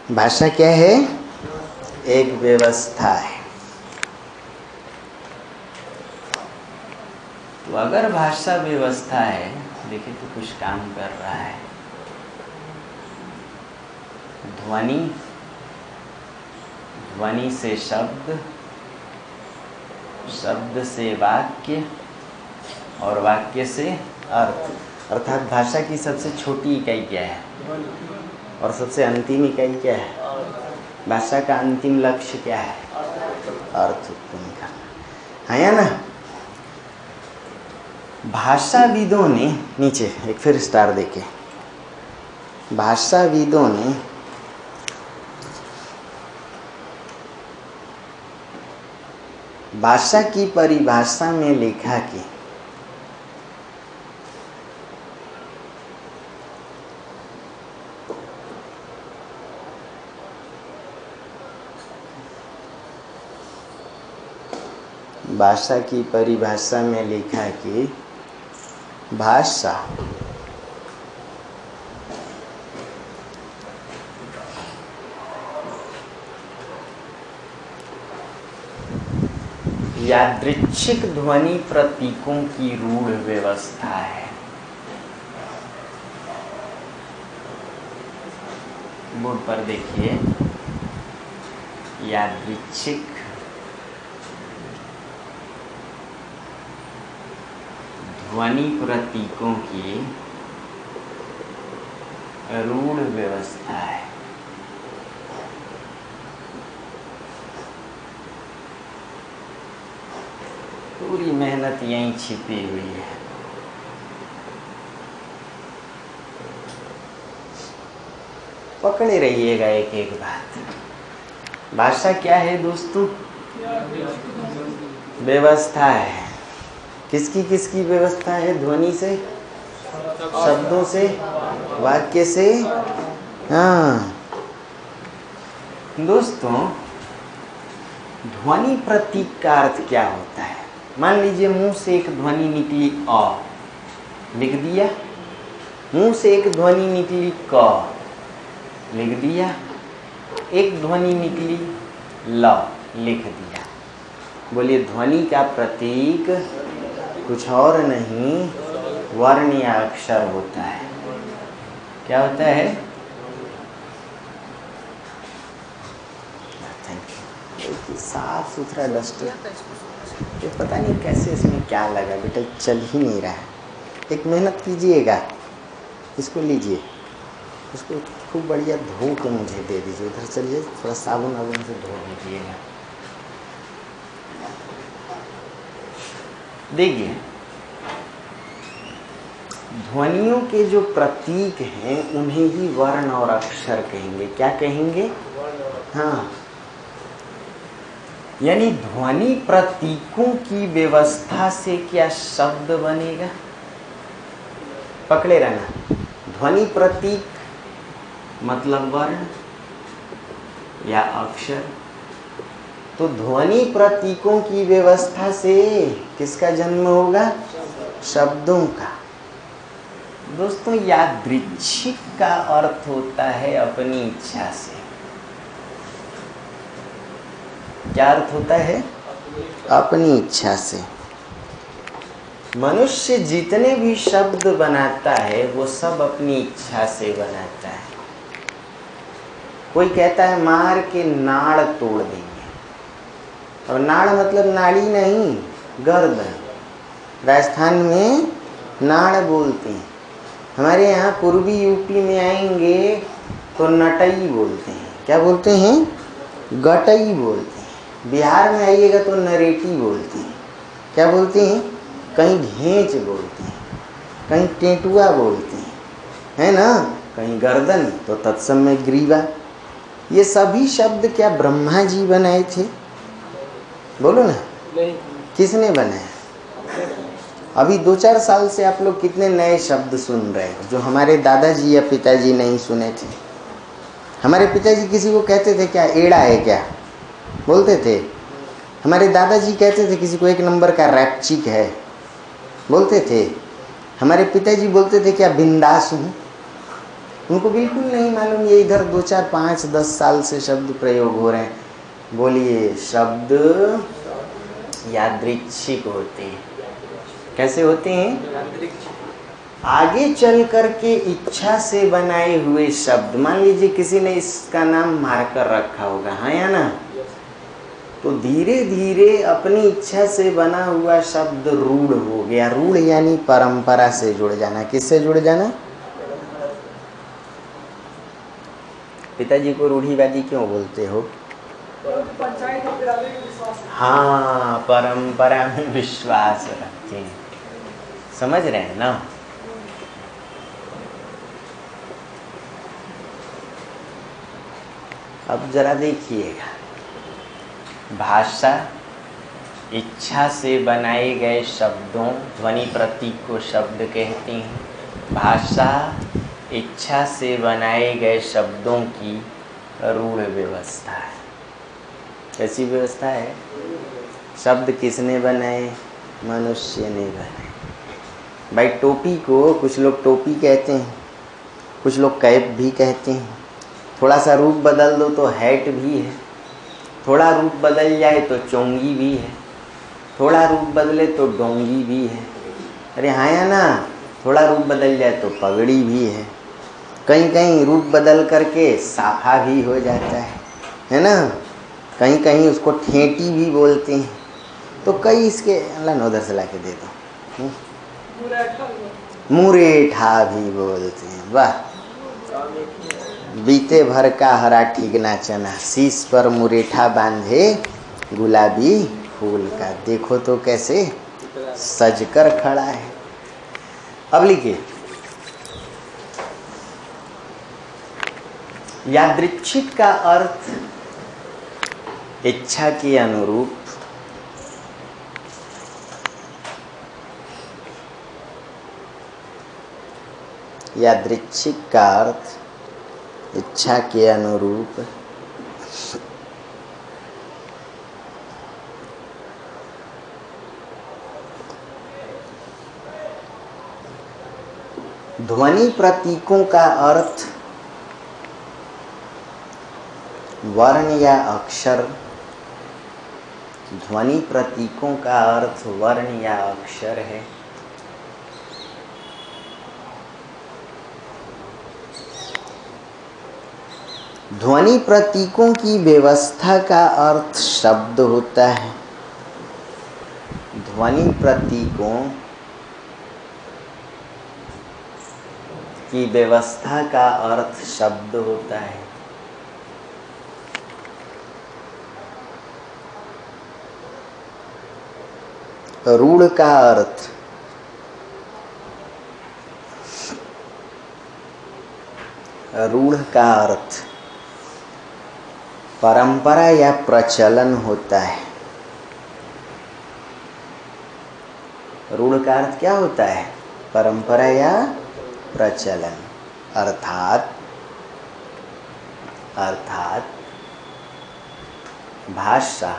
भाषा क्या है? एक व्यवस्था है। तो अगर भाषा व्यवस्था है, देखिए तो कुछ काम कर रहा है। ध्वनि ध्वनि से शब्द, शब्द से वाक्य और वाक्य से अर्थ। अर्थात भाषा की सबसे छोटी इकाई क्या है और सबसे अंतिम इकाई क्या है? भाषा का अंतिम लक्ष्य क्या है? अर्थ उत्पन्न करना, है या ना? भाषाविदों ने, नीचे एक फिर स्टार देके, भाषाविदों ने भाषा की परिभाषा में लिखा कि भाषा की परिभाषा में लिखा कि भाषा यादृच्छिक ध्वनि प्रतीकों की रूढ़ व्यवस्था है। बोर्ड पर देखिए, यादृच्छिक ध्वनि प्रतीकों की रूढ़ व्यवस्था है। पूरी मेहनत यहीं छिपी हुई है। पकड़े रहिएगा एक एक बात। भाषा क्या है दोस्तों? व्यवस्था है। किसकी किसकी व्यवस्था है? ध्वनि से, शब्दों से, वाक्य से। हाँ दोस्तों, ध्वनि प्रतीक का अर्थ क्या होता है? मान लीजिए मुंह से एक ध्वनि निकली अ, लिख दिया। मुंह से एक ध्वनि निकली क, लिख दिया। एक ध्वनि निकली ल, लिख दिया। बोलिए, ध्वनि का प्रतीक कुछ और नहीं, वर्ण या अक्षर होता है। क्या होता है? साफ सुथरा डस्टर। ये पता नहीं कैसे इसमें क्या लगा बेटा, चल ही नहीं रहा है। एक मेहनत कीजिएगा, इसको लीजिए, इसको खूब बढ़िया धो के मुझे दे दीजिए। उधर चलिए, थोड़ा साबुन वाबुन से धो दीजिएगा। देखिए, ध्वनियों के जो प्रतीक हैं उन्हें ही वर्ण और अक्षर कहेंगे। क्या कहेंगे? हाँ, यानी ध्वनि प्रतीकों की व्यवस्था से क्या शब्द बनेगा? पकड़े रहना। ध्वनि प्रतीक मतलब वर्ण या अक्षर। तो ध्वनि प्रतीकों की व्यवस्था से किसका जन्म होगा? शब्दों का। दोस्तों, यादृच्छिक का अर्थ होता है अपनी इच्छा से। क्या अर्थ होता है? अपनी इच्छा से। मनुष्य जितने भी शब्द बनाता है वो सब अपनी इच्छा से बनाता है। कोई कहता है मार के नाड़ तोड़ देंगे। और नाड़ मतलब नाड़ी नहीं, गर्दन। राजस्थान में नाड़ बोलते हैं। हमारे यहाँ पूर्वी यूपी में आएंगे तो नटई बोलते हैं। क्या बोलते हैं? गटई बोलते हैं। बिहार में आइएगा तो नरेटी बोलते हैं। क्या बोलते हैं? कहीं घेंच बोलते हैं, कहीं टेंटुआ बोलते हैं, है ना? कहीं गर्दन तो तत्समय ग्रीवा। ये सभी शब्द क्या ब्रह्मा जी बनाए थे? बोलो ना, नहीं। किसने बनाया? अभी 2-4 साल से आप लोग कितने नए शब्द सुन रहे हो जो हमारे दादाजी या पिताजी नहीं सुने थे। हमारे पिताजी किसी को कहते थे क्या एड़ा है क्या? बोलते थे। हमारे दादाजी कहते थे किसी को 1 नंबर का रैपचिक है, बोलते थे। हमारे पिताजी बोलते थे क्या बिंदास हूँ। उनको बिल्कुल नहीं मालूम ये इधर 2-4, 5, 10 साल से शब्द प्रयोग हो रहे हैं। बोलिए, शब्द यादृच्छिक होते हैं। कैसे होते हैं? आगे चल करके इच्छा से बनाए हुए शब्द। मान लीजिए किसी ने इसका नाम मार्कर रखा होगा, हाँ या ना? तो धीरे धीरे अपनी इच्छा से बना हुआ शब्द रूढ़ हो गया। रूढ़ यानी परंपरा से जुड़ जाना। किससे जुड़ जाना? पिताजी को रूढ़िवादी क्यों बोलते हो? पंचायत और बिरादरी में विश्वास है। हाँ, परंपरा में विश्वास रखते हैं। समझ रहे हैं ना? अब जरा देखिएगा, भाषा इच्छा से बनाए गए शब्दों, ध्वनि प्रतीक को शब्द कहते हैं। भाषा इच्छा से बनाए गए शब्दों की रूढ़ व्यवस्था है। कैसी व्यवस्था है? शब्द किसने बनाए? मनुष्य ने बनाए। भाई टोपी को कुछ लोग टोपी कहते हैं, कुछ लोग कैप भी कहते हैं। थोड़ा सा रूप बदल दो तो हैट भी है, थोड़ा रूप बदल जाए तो चोंगी भी है, थोड़ा रूप बदले तो डोंगी भी है। अरे हाँ या ना? थोड़ा रूप बदल जाए तो पगड़ी भी है। कहीं कहीं रूप बदल करके साफा भी हो जाता है ना? कहीं कहीं उसको ठेठी भी बोलते हैं। तो कई इसके अल्लाह ने उधर से ला के दे दो, मुरेठा भी बोलते हैं। वाह, बीते भर का हरा ठिगना चना, शीश पर मुरेठा बांधे गुलाबी फूल का। देखो तो कैसे सजकर खड़ा है। अब लिखिए, यादृच्छिक का अर्थ इच्छा के अनुरूप, यादृच्छिक का अर्थ इच्छा के अनुरूप ध्वनि प्रतीकों का अर्थ वर्ण या अक्षर। ध्वनि प्रतीकों का अर्थ वर्ण या अक्षर है। ध्वनि प्रतीकों की व्यवस्था का अर्थ शब्द होता है। ध्वनि प्रतीकों की व्यवस्था का अर्थ शब्द होता है। रूढ़ का अर्थ परंपरा या प्रचलन होता है। रूढ़ का अर्थ क्या होता है? परंपरा या प्रचलन। अर्थात भाषा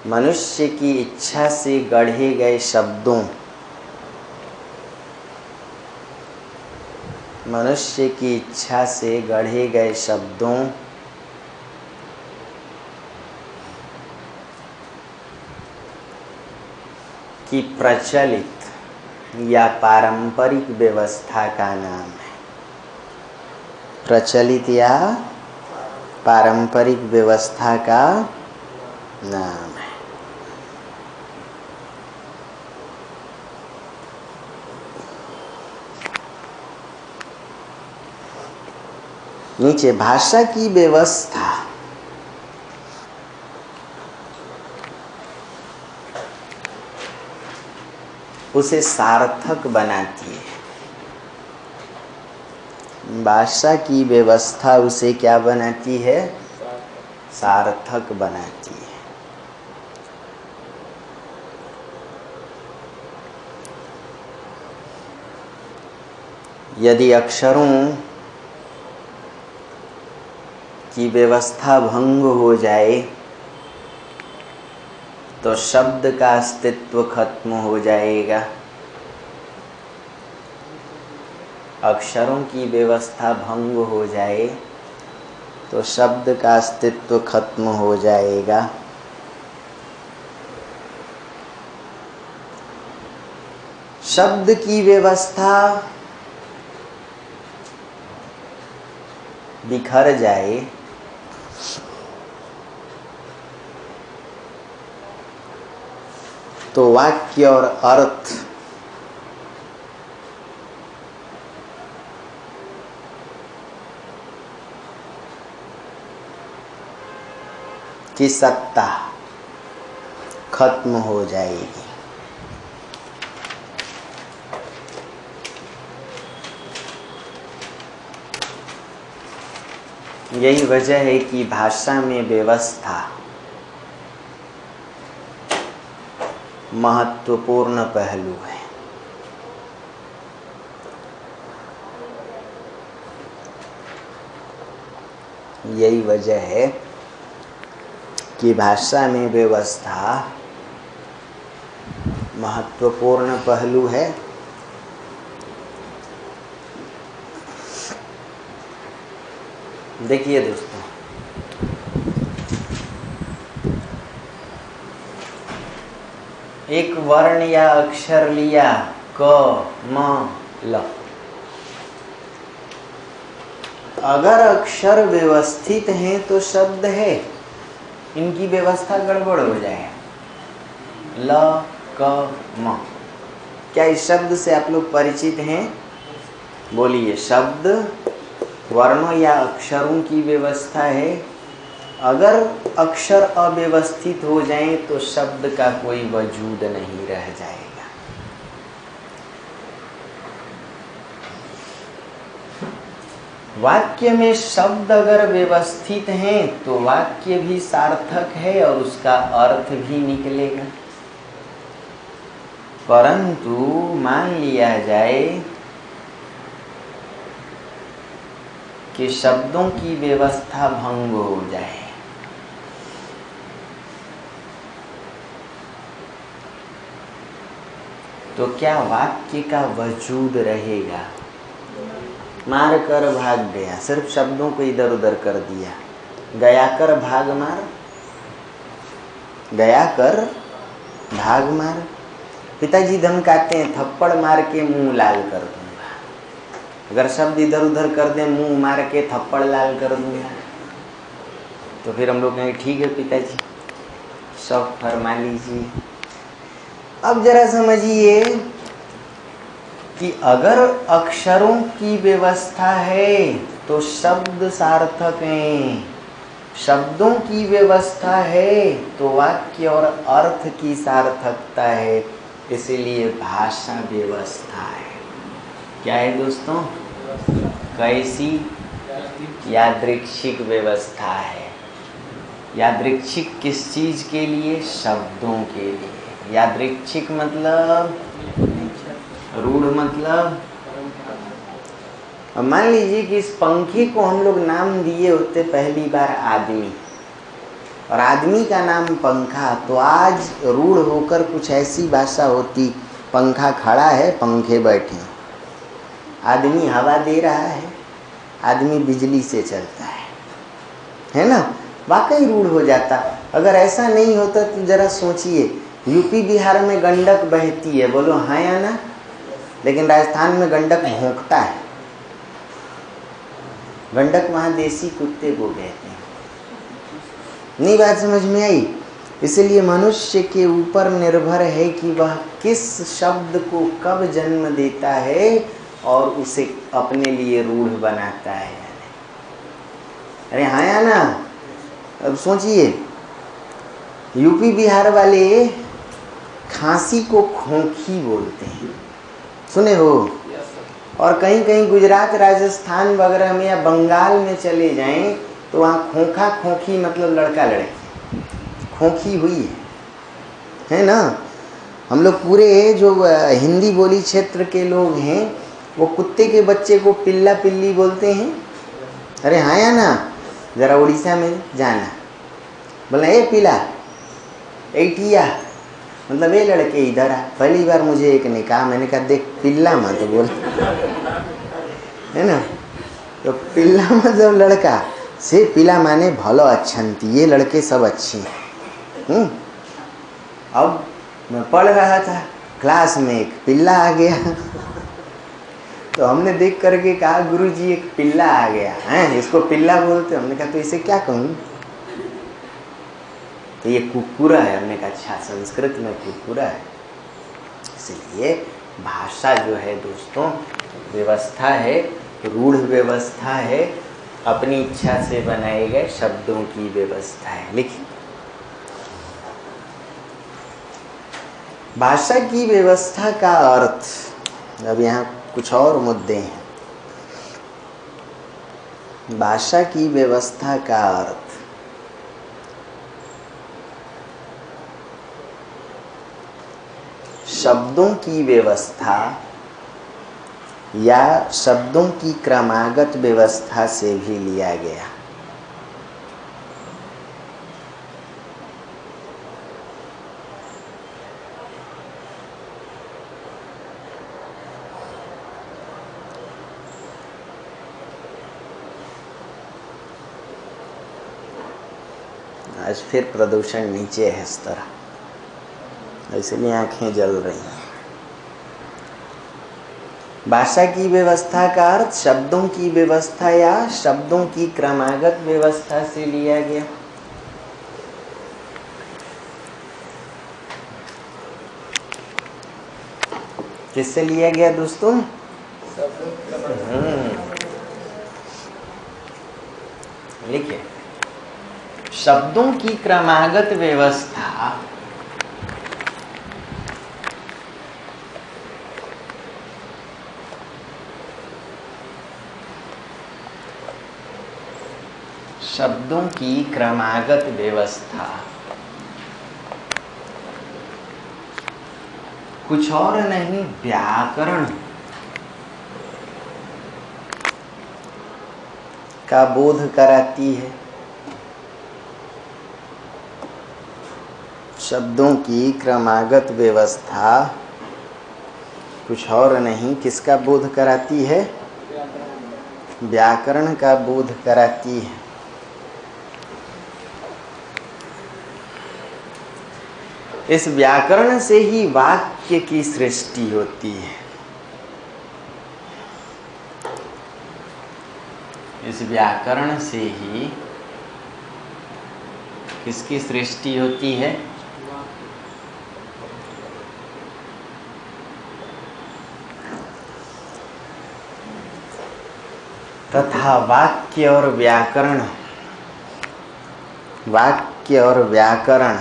मनुष्य की इच्छा से गढ़े गए शब्दों, मनुष्य की इच्छा से गढ़े गए शब्दों की प्रचलित या पारंपरिक व्यवस्था का नाम है। प्रचलित या पारंपरिक व्यवस्था का नाम है। नीचे भाषा की व्यवस्था उसे सार्थक बनाती है। भाषा की व्यवस्था उसे क्या बनाती है? सार्थक बनाती है। यदि अक्षरों की व्यवस्था भंग हो जाए तो शब्द का अस्तित्व खत्म हो जाएगा। अक्षरों की व्यवस्था भंग हो जाए तो शब्द का अस्तित्व खत्म हो जाएगा। शब्द की व्यवस्था बिखर जाए तो वाक्य और अर्थ की सत्ता खत्म हो जाएगी। यही वजह है कि भाषा में व्यवस्था महत्वपूर्ण पहलू है। यही वजह है कि भाषा में व्यवस्था महत्वपूर्ण पहलू है। देखिए दोस्तों, एक वर्ण या अक्षर लिया क म ल, अगर अक्षर व्यवस्थित हैं तो शब्द है, इनकी व्यवस्था गड़बड़ हो जाए। ल क म, क्या इस शब्द से आप लोग परिचित हैं? बोलिए। शब्द वर्णों या अक्षरों की व्यवस्था है। अगर अक्षर अव्यवस्थित हो जाएं तो शब्द का कोई वजूद नहीं रह जाएगा। वाक्य में शब्द अगर व्यवस्थित हैं तो वाक्य भी सार्थक है और उसका अर्थ भी निकलेगा। परंतु मान लिया जाए कि शब्दों की व्यवस्था भंग हो जाए, तो क्या वाक्य का वजूद रहेगा? मार कर भाग गया, सिर्फ शब्दों को इधर उधर कर दिया। गया कर भाग मार, गया कर भाग मार। पिताजी धमकाते हैं, थप्पड़ मार के मुंह लाल कर दूंगा। अगर शब्द इधर उधर कर दें, मुंह मार के थप्पड़ लाल कर दूंगा, तो फिर हम लोग कहेंगे ठीक है पिताजी, सब फरमा लीजिए। अब जरा समझिए कि अगर अक्षरों की व्यवस्था है तो शब्द सार्थक हैं, शब्दों की व्यवस्था है तो वाक्य और अर्थ की सार्थकता है। इसलिए भाषा व्यवस्था है। क्या है दोस्तों? कैसी? यादृच्छिक व्यवस्था है। यादृच्छिक किस चीज के लिए? शब्दों के लिए। यादृच्छिक मतलब रूढ़ मतलब। अब मान लीजिए कि इस पंखे को हम लोग नाम दिए होते पहली बार आदमी, और आदमी का नाम पंखा, तो आज रूढ़ होकर कुछ ऐसी भाषा होती, पंखा खड़ा है, पंखे बैठे, आदमी हवा दे रहा है, आदमी बिजली से चलता है ना? वाकई रूढ़ हो जाता। अगर ऐसा नहीं होता तो जरा सोचिए, यूपी बिहार में गंडक बहती है, बोलो हाँ या ना? लेकिन राजस्थान में गंडक भौंकता है। गंडक वहाँ देसी कुत्ते को कहते हैं। नहीं बात समझ में आई? इसलिए मनुष्य के ऊपर निर्भर है कि वह किस शब्द को कब जन्म देता है और उसे अपने लिए रूढ़ बनाता है। अरे हाँ या ना? अब सोचिए, यूपी बिहार वाले खांसी को खोखी बोलते हैं, सुने हो? और कहीं कहीं गुजरात राजस्थान वगैरह में या बंगाल में चले जाएं तो वहाँ खोखा खोखी मतलब लड़का लड़की, खोखी हुई है ना? हम लोग पूरे जो हिंदी बोली क्षेत्र के लोग हैं वो कुत्ते के बच्चे को पिल्ला पिल्ली बोलते हैं। अरे हाँ या ना? जरा उड़ीसा में जाना, बोला ए पिला, एटिया, मतलब ये लड़के इधर आ। पहली बार मुझे एक ने कहा, मैंने कहा देख पिल्ला मत बोल, है ना? तो पिल्ला मतलब लड़का से, पिला माने भलो अच्छंती, ये लड़के सब अच्छे हैं। अब मैं पढ़ रहा था क्लास में, एक पिल्ला आ गया तो हमने देख करके कहा गुरुजी एक पिल्ला आ गया है, इसको पिल्ला बोलते। हमने कहा तो इसे क्या कहूँ? तो ये कुक्कुरा है। हमने कहा अच्छा संस्कृत में कुक्कुरा है। इसलिए भाषा जो है दोस्तों व्यवस्था है, रूढ़ व्यवस्था है, अपनी इच्छा से बनाए गए शब्दों की व्यवस्था है। लिखिए, भाषा की व्यवस्था का अर्थ, अब यहाँ कुछ और मुद्दे हैं। भाषा की व्यवस्था का अर्थ शब्दों की व्यवस्था या शब्दों की क्रमागत व्यवस्था से भी लिया गया। आज फिर प्रदूषण नीचे है इस तरह, इसलिए आंखें जल रही हैं। भाषा की व्यवस्था का अर्थ शब्दों की व्यवस्था या शब्दों की क्रमागत व्यवस्था से लिया गया। किससे लिया गया दोस्तों? लिखिए, शब्दों की क्रमागत व्यवस्था शब्दों की क्रमागत व्यवस्था कुछ और नहीं, व्याकरण का बोध कराती है। शब्दों की क्रमागत व्यवस्था कुछ और नहीं, किसका बोध कराती है? व्याकरण का बोध कराती है। इस व्याकरण से ही वाक्य की सृष्टि होती है। इस व्याकरण से ही किसकी सृष्टि होती है? तथा वाक्य और व्याकरण, वाक्य और व्याकरण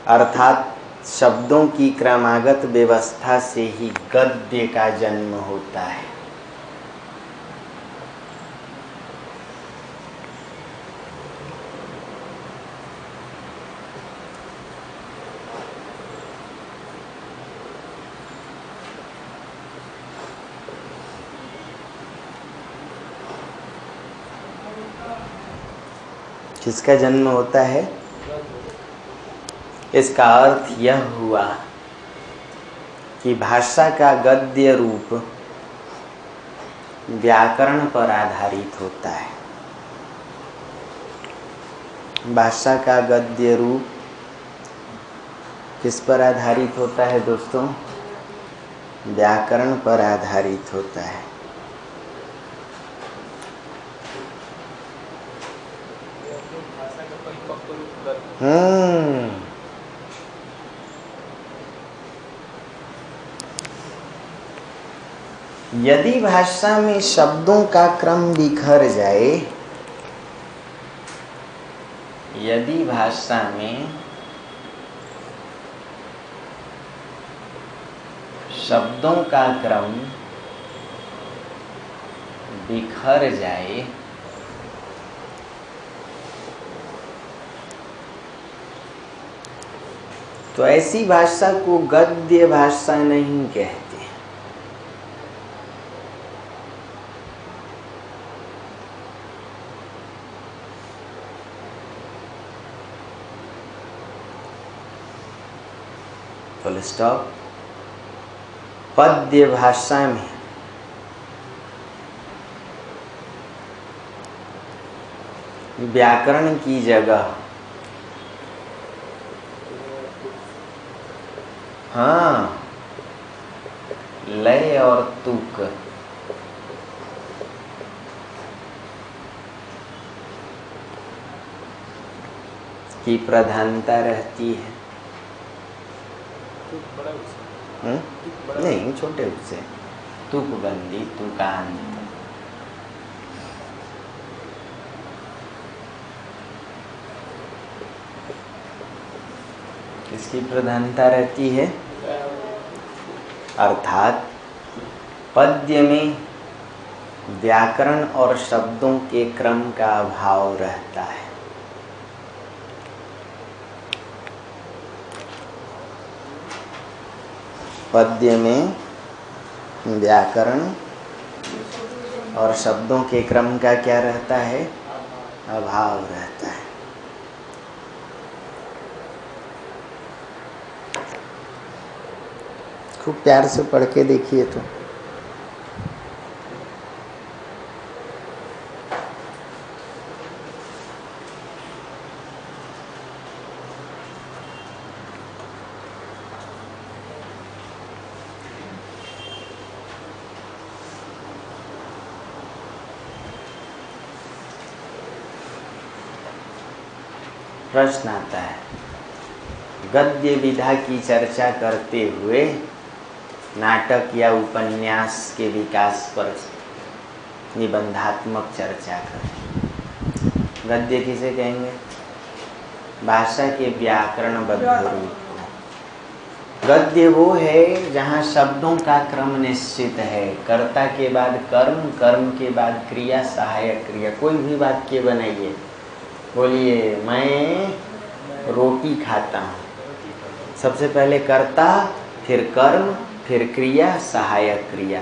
अर्थात शब्दों की क्रमागत व्यवस्था से ही गद्य का जन्म होता है। किसका जन्म होता है? इसका अर्थ यह हुआ कि भाषा का गद्य रूप व्याकरण पर आधारित होता है। भाषा का गद्य रूप किस पर आधारित होता है दोस्तों? व्याकरण पर आधारित होता है। यदि भाषा में शब्दों का क्रम बिखर जाए, यदि भाषा में शब्दों का क्रम बिखर जाए तो ऐसी भाषा को गद्य भाषा नहीं कहते। Full stop. पद्य भाषा में व्याकरण की जगह लय और तुक की प्रधानता रहती है? नहीं, छोटे उससे तुकबंदी, तुकांत। इसकी प्रधानता रहती है, अर्थात पद्य में व्याकरण और शब्दों के क्रम का अभाव रहता है। पद्य में व्याकरण और शब्दों के क्रम का क्या रहता है? अभाव रहता है। खूब प्यार से पढ़ के देखिए तो प्रश्न आता है, गद्य विधा की चर्चा करते हुए नाटक या उपन्यास के विकास पर निबंधात्मक चर्चा करें। गद्य किसे कहेंगे? भाषा के व्याकरणबद्ध रूप को। गद्य वो है जहाँ शब्दों का क्रम निश्चित है, कर्ता के बाद कर्म, कर्म के बाद क्रिया, सहायक क्रिया। कोई भी वाक्य बनाइए, बोलिए मैं रोटी खाता हूँ, सबसे पहले कर्ता, फिर कर्म, फिर क्रिया, सहायक क्रिया।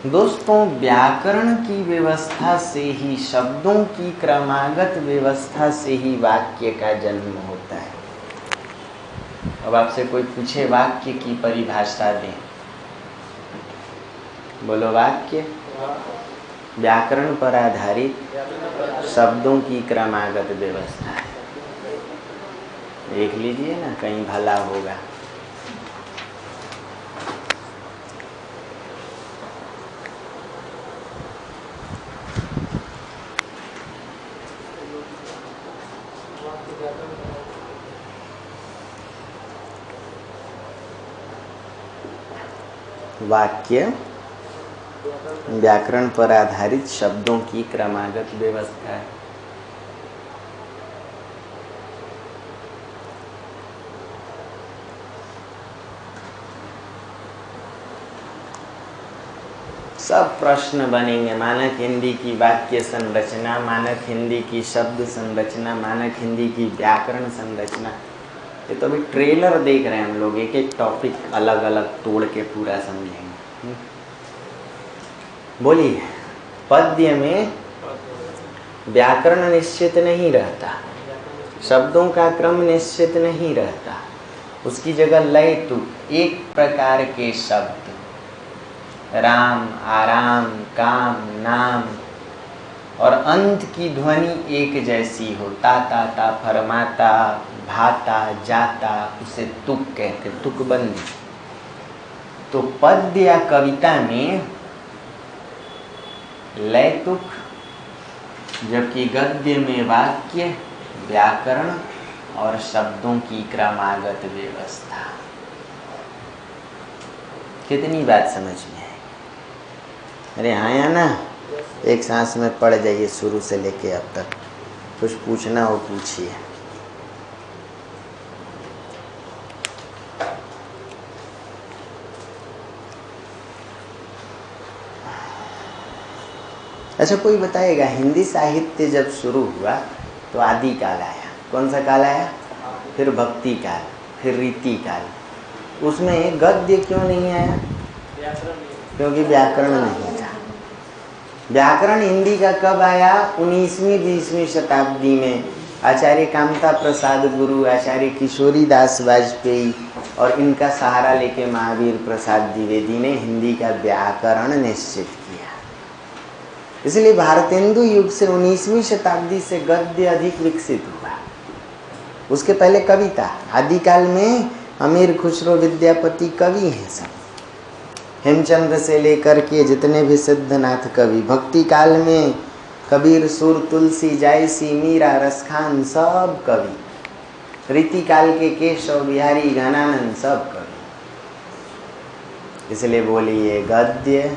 दोस्तों, व्याकरण की व्यवस्था से ही, शब्दों की क्रमागत व्यवस्था से ही वाक्य का जन्म होता है। अब आपसे कोई पूछे वाक्य की परिभाषा दें, बोलो वाक्य व्याकरण पर आधारित शब्दों की क्रमागत व्यवस्था है। देख लीजिए ना, कहीं भला होगा। वाक्य व्याकरण पर आधारित शब्दों की क्रमागत व्यवस्था है। सब प्रश्न बनेंगे, मानक हिंदी की वाक्य संरचना, मानक हिंदी की शब्द संरचना, मानक हिंदी की व्याकरण संरचना। ये तो अभी ट्रेलर देख रहे हैं हम लोग, एक एक टॉपिक अलग अलग तोड़ के पूरा समझेंगे। बोलिए, पद्य में व्याकरण निश्चित नहीं रहता, शब्दों का क्रम निश्चित नहीं रहता, उसकी जगह लय तुक, एक प्रकार के शब्द, राम, आराम, काम, नाम, और अंत की ध्वनि एक जैसी हो, ताता ता, फरमाता, भाता, जाता, उसे तुक कहते, तुकबंदी। तो पद्य या कविता में लय तुक, जबकि गद्य में वाक्य, व्याकरण और शब्दों की क्रमागत व्यवस्था। कितनी बात समझ में है? अरे हाँ या ना? एक सांस में पढ़ जाइए शुरू से लेके अब तक। कुछ पूछना हो पूछिए। अच्छा, कोई बताएगा, हिंदी साहित्य जब शुरू हुआ तो आदि काल आया, कौन सा काल आया? फिर भक्ति काल, फिर रीति काल। उसमें गद्य क्यों नहीं आया? क्योंकि व्याकरण नहीं था। व्याकरण हिंदी का कब आया? 19वीं 20वीं शताब्दी में आचार्य कामता प्रसाद गुरु, आचार्य किशोरी दास वाजपेयी और इनका सहारा लेके महावीर प्रसाद द्विवेदी ने हिंदी का व्याकरण निश्चित किया। इसलिए भारतेंदु युग से 19वीं शताब्दी से गद्य अधिक विकसित हुआ। उसके पहले कविता, आदिकाल में अमीर खुसरो विद्यापति कवि हैं सब, हेमचंद्र से लेकर के जितने भी सिद्धनाथ कवि। भक्ति काल में कबीर, सुर, तुलसी, जायसी, मीरा, रसखान, सब कवि। रीति काल के केशव बिहारी घनानंद सब कवि। इसलिए बोलिए गद्य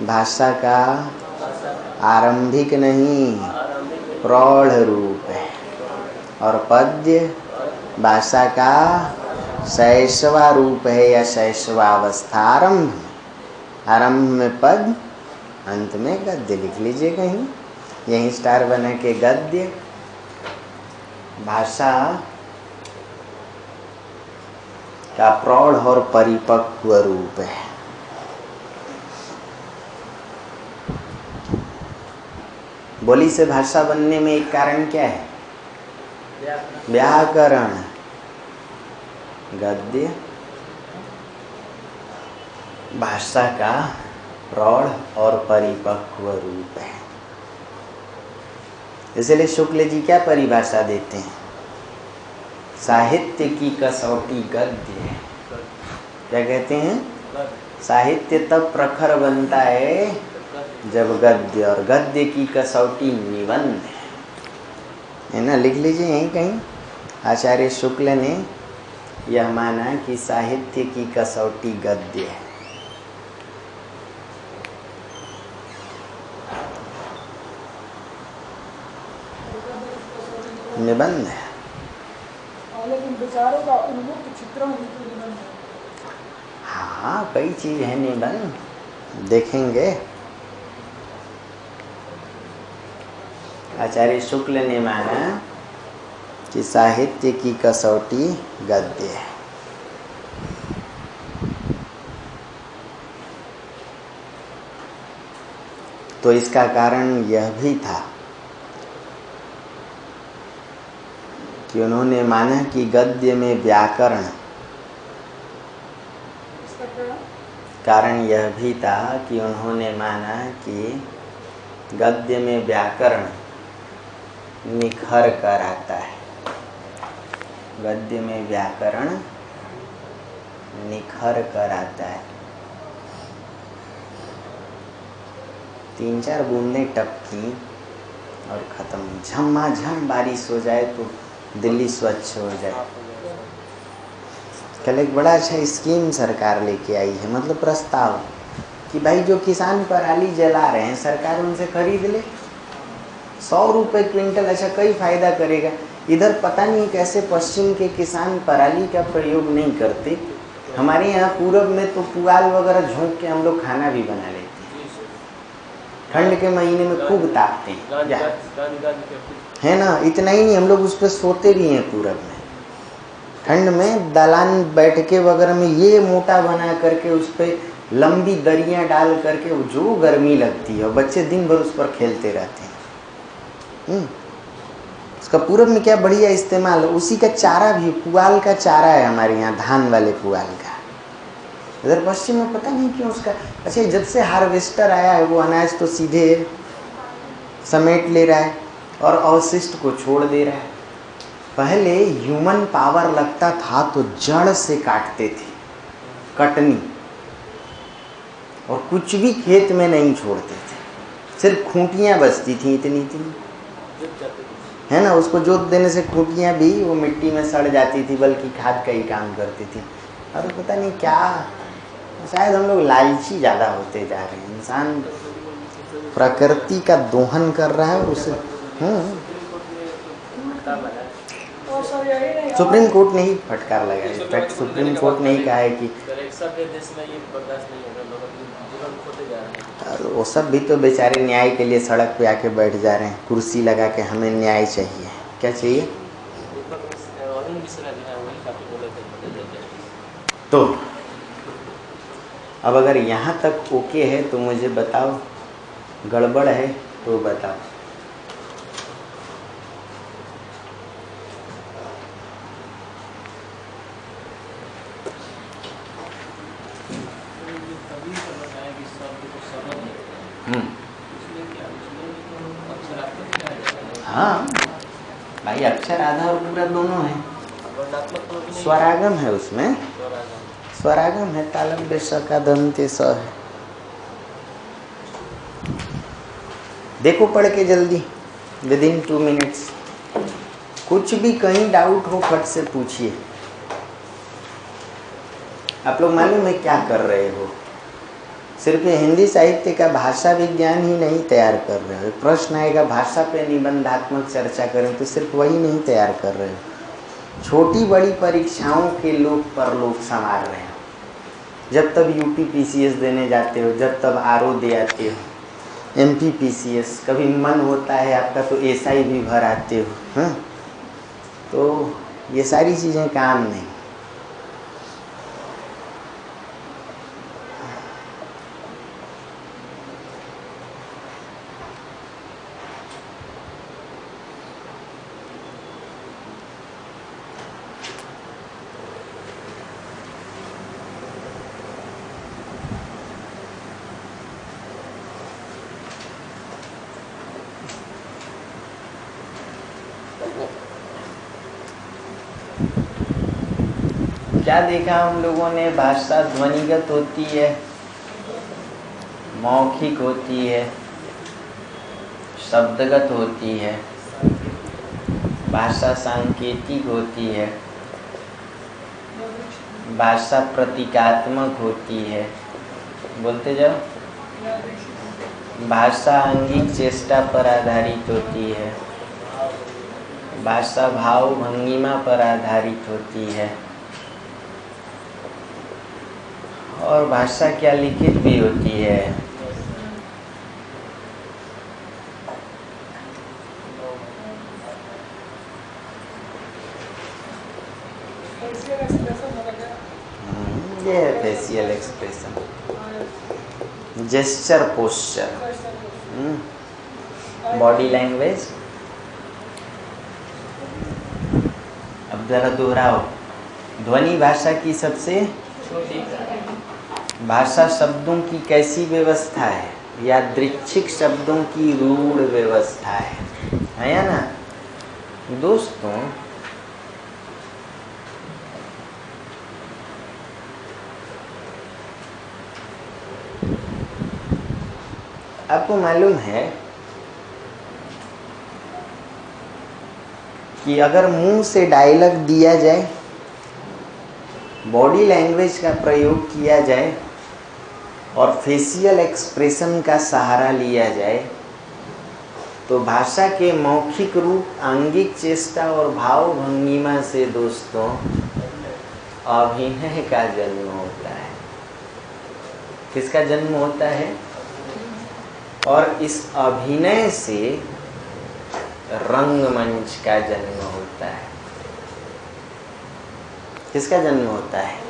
भाषा का आरंभिक नहीं प्रौढ़ रूप है, और पद्य भाषा का शैशवा रूप है या शैशवावस्था। आरंभ में पद, अंत में गद्य। लिख लीजिए कहीं, यहीं स्टार बना के गद्य भाषा का प्रौढ़ और परिपक्व रूप है। बोली से भाषा बनने में एक कारण क्या है? व्याकरण। गद्य भाषा का प्रौढ़ और परिपक्व रूप है। इसलिए शुक्ल जी क्या परिभाषा देते हैं? साहित्य की कसौटी गद्य है। क्या कहते हैं? साहित्य तब प्रखर बनता है जब गद्य, और गद्य की कसौटी निबंध है ना। लिख लीजिए यहीं कहीं, आचार्य शुक्ल ने यह माना कि साहित्य की कसौटी गद्य है। निबंध है। लेकिन विचारों का उन्मुक्त चित्रण निबंध है। हाँ, कई चीज है निबंध, देखेंगे। आचार्य शुक्ल ने माना कि साहित्य की कसौटी गद्य है। तो इसका कारण यह भी था कि उन्होंने माना कि गद्य में व्याकरण, कारण यह भी था कि उन्होंने माना कि गद्य में व्याकरण निखर कर आता है। गद्य में व्याकरण निखर कर आता है। 3-4 बूंदें टपकी और खत्म। झमाझम बारिश हो जाए तो दिल्ली स्वच्छ हो जाए। कल एक बड़ा अच्छा स्कीम सरकार लेके आई है, मतलब प्रस्ताव कि भाई जो किसान पराली जला रहे हैं सरकार उनसे खरीद ले 100 रुपये क्विंटल। अच्छा, कई फायदा करेगा। इधर पता नहीं कैसे पश्चिम के किसान पराली का प्रयोग नहीं करते। हमारे यहाँ पूरब में तो पुआल वगैरह झोंक के हम लोग खाना भी बना लेते हैं। ठंड के महीने में खूब तापते हैं, है ना। इतना ही नहीं, हम लोग उस पर सोते भी हैं पूरब में। ठंड में दलान बैठके वगैरह में ये मोटा बना करके उस पर लंबी दरियां डाल करके जो गर्मी लगती है, और बच्चे दिन भर उस पर खेलते रहते हैं। उसका पूरब में क्या बढ़िया इस्तेमाल। उसी का चारा भी पुआल का चारा है हमारे यहाँ, धान वाले पुआल का। इधर पश्चिम में पता नहीं क्यों उसका। अच्छा, जब से हार्वेस्टर आया है वो अनाज तो सीधे समेट ले रहा है और अवशिष्ट को छोड़ दे रहा है। पहले ह्यूमन पावर लगता था तो जड़ से काटते थे, कटनी, और कुछ भी खेत में नहीं छोड़ते थे। सिर्फ खूंटियाँ बचती थी इतनी इतनी, है ना। उसको जोत देने से खूंटियाँ भी वो मिट्टी में सड़ जाती थी, बल्कि खाद का ही काम करती थी। और पता नहीं क्या, शायद हम लोग लालची ज़्यादा होते जा रहे हैं। इंसान प्रकृति का दोहन कर रहा है और उसे सुप्रीम कोर्ट ने ही फटकार लगाया। इनफैक्ट सुप्रीम कोर्ट ने ही कहा है कि वो सब भी तो बेचारे न्याय के लिए सड़क पे आके बैठ जा रहे हैं, कुर्सी लगा के हमें न्याय चाहिए। क्या चाहिए? तो अब अगर यहाँ तक ओके है तो मुझे बताओ, गड़बड़ है तो बताओ। हाँ भाई, अक्षर आधा और पूरा दोनों है। स्वरागम है उसमें, स्वरागम है। तालम बेशका दंते स है। देखो पढ़ के जल्दी, विदिन 2 मिनट्स। कुछ भी कहीं डाउट हो फट से पूछिए। आप लोग मालूम है क्या कर रहे हो? सिर्फ ये हिंदी साहित्य का भाषा विज्ञान ही नहीं तैयार कर रहे हो। प्रश्न आएगा भाषा पे निबंधात्मक चर्चा करें तो सिर्फ वही नहीं तैयार कर रहे हो, छोटी बड़ी परीक्षाओं के लोग परलोक संवार रहे हो। जब तब यूपी पीसीएस देने जाते हो, जब तब आरओ दे आते हो, एमपी पीसीएस, कभी मन होता है आपका तो एसआई भी भर आते हो। हाँ, तो ये सारी चीज़ें काम नहीं। क्या देखा हम लोगों ने? भाषा ध्वनिगत होती है, मौखिक होती है, शब्दगत होती है, भाषा सांकेतिक होती है, भाषा प्रतीकात्मक होती है। बोलते जाओ। भाषा आंगिक चेष्टा पर आधारित होती है, भाषा भाव भंगिमा पर आधारित होती है, और भाषा क्या लिखित भी होती है। ये है facial expression, gesture, posture, body language. अब जरा दोहराओ। ध्वनि भाषा की सबसे छोटी। भाषा शब्दों की कैसी व्यवस्था है? यादृच्छिक शब्दों की रूढ़ व्यवस्था है या ना दोस्तों? आपको मालूम है कि अगर मुंह से डायलॉग दिया जाए, बॉडी लैंग्वेज का प्रयोग किया जाए और फेशियल एक्सप्रेशन का सहारा लिया जाए तो भाषा के मौखिक रूप, आंगिक चेष्टा और भाव भंगिमा से दोस्तों अभिनय का जन्म होता है। किसका जन्म होता है? और इस अभिनय से रंगमंच का जन्म होता है। किसका जन्म होता है?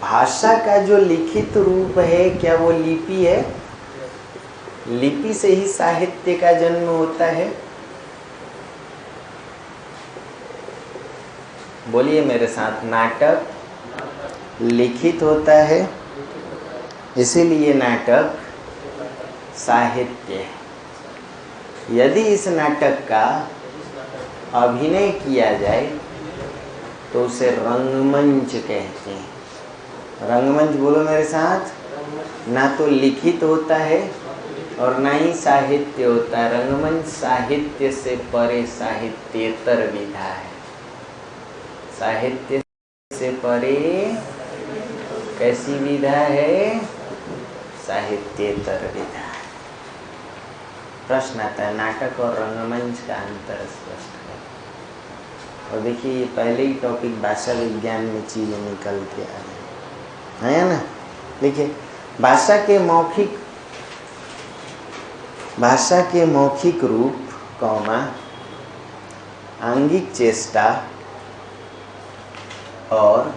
भाषा का जो लिखित रूप है, क्या वो लिपि है? लिपि से ही साहित्य का जन्म होता है। बोलिए मेरे साथ, नाटक लिखित होता है, इसीलिए नाटक साहित्य है। यदि इस नाटक का अभिनय किया जाए तो उसे रंगमंच कहते हैं। रंगमंच बोलो मेरे साथ। ना तो लिखित होता है और ना ही साहित्य होता है। रंगमंच साहित्य से परे साहित्येतर विधा है। साहित्य से परे कैसी विधा है? साहित्येतर विधा है। प्रश्न आता है, नाटक और रंगमंच का अंतर स्पष्ट करें। और देखिए ये पहले ही टॉपिक भाषा विज्ञान में चीजें निकल के आ रही है ना। देखिए भाषा के मौखिक रूप, कौमा, आंगिक चेष्टा और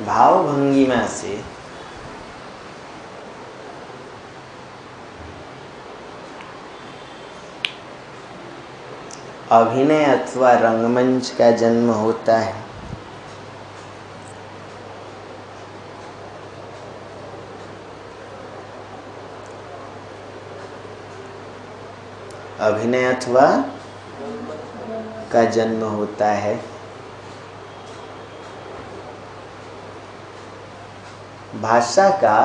भाव भंगिमा से अभिनय अथवा रंगमंच का जन्म होता है। अभिनय अथवा का जन्म होता है। भाषा का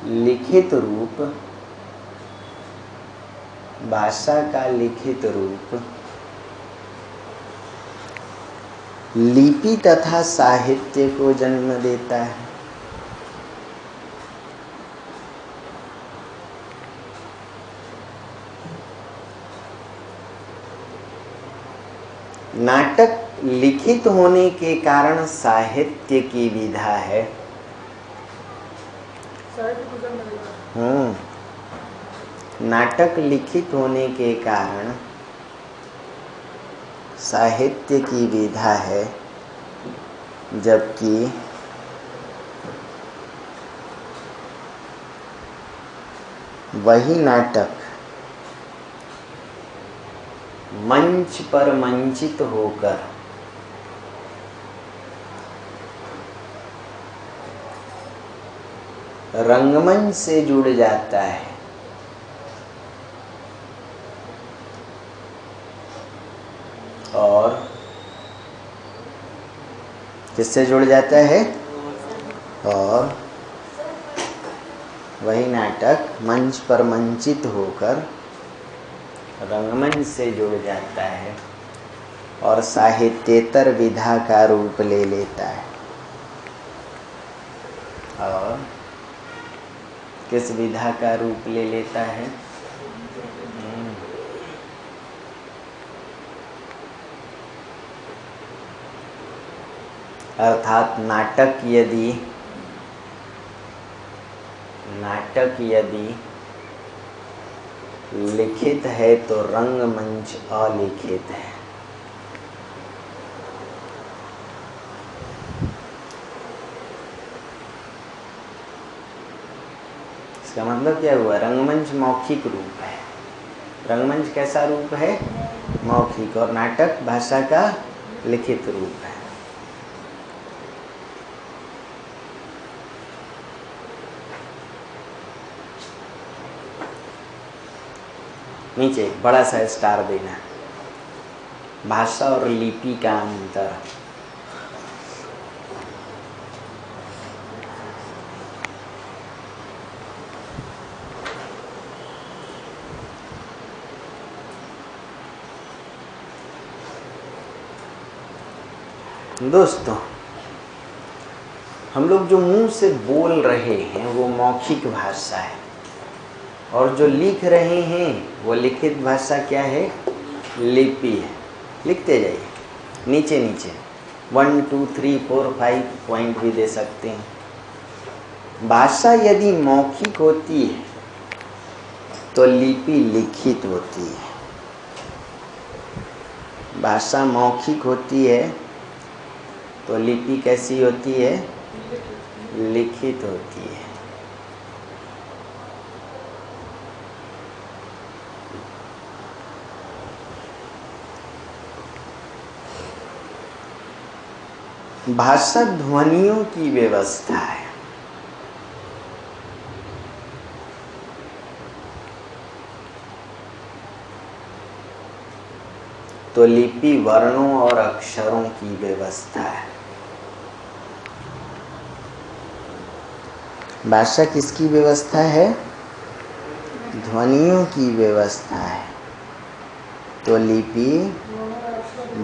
लिखित रूप, भाषा का लिखित रूप लिपि तथा साहित्य को जन्म देता है। नाटक लिखित होने के कारण साहित्य की विधा है। साहित्य को जन्म देता है। नाटक लिखित होने के कारण साहित्य की विधा है, जबकि वही नाटक मंच पर मंचित होकर रंगमंच से जुड़ जाता है और किससे जुड़ जाता है, और वही नाटक मंच पर मंचित होकर रंगमंच से जुड़ जाता है और साहित्येतर विधा का रूप ले लेता है। और किस विधा का रूप ले लेता है? अर्थात नाटक यदि लिखित है तो रंगमंच अलिखित है। इसका मतलब क्या हुआ? रंगमंच मौखिक रूप है। रंगमंच कैसा रूप है? मौखिक। और नाटक भाषा का लिखित रूप है। नीचे बड़ा सा स्टार देना। भाषा और लिपि का अंतर। दोस्तों, हम लोग जो मुंह से बोल रहे हैं वो मौखिक भाषा है, और जो लिख रहे हैं वो लिखित भाषा क्या है? लिपि है। लिखते जाइए नीचे नीचे 1 2 3 4 5 पॉइंट भी दे सकते हैं। भाषा यदि मौखिक होती है तो लिपि लिखित होती है। भाषा मौखिक होती है तो लिपि कैसी होती है? लिखित होती है। भाषा ध्वनियों की व्यवस्था है। तो लिपि वर्णों और अक्षरों की व्यवस्था है। भाषा किसकी व्यवस्था है? ध्वनियों की व्यवस्था है। तो लिपि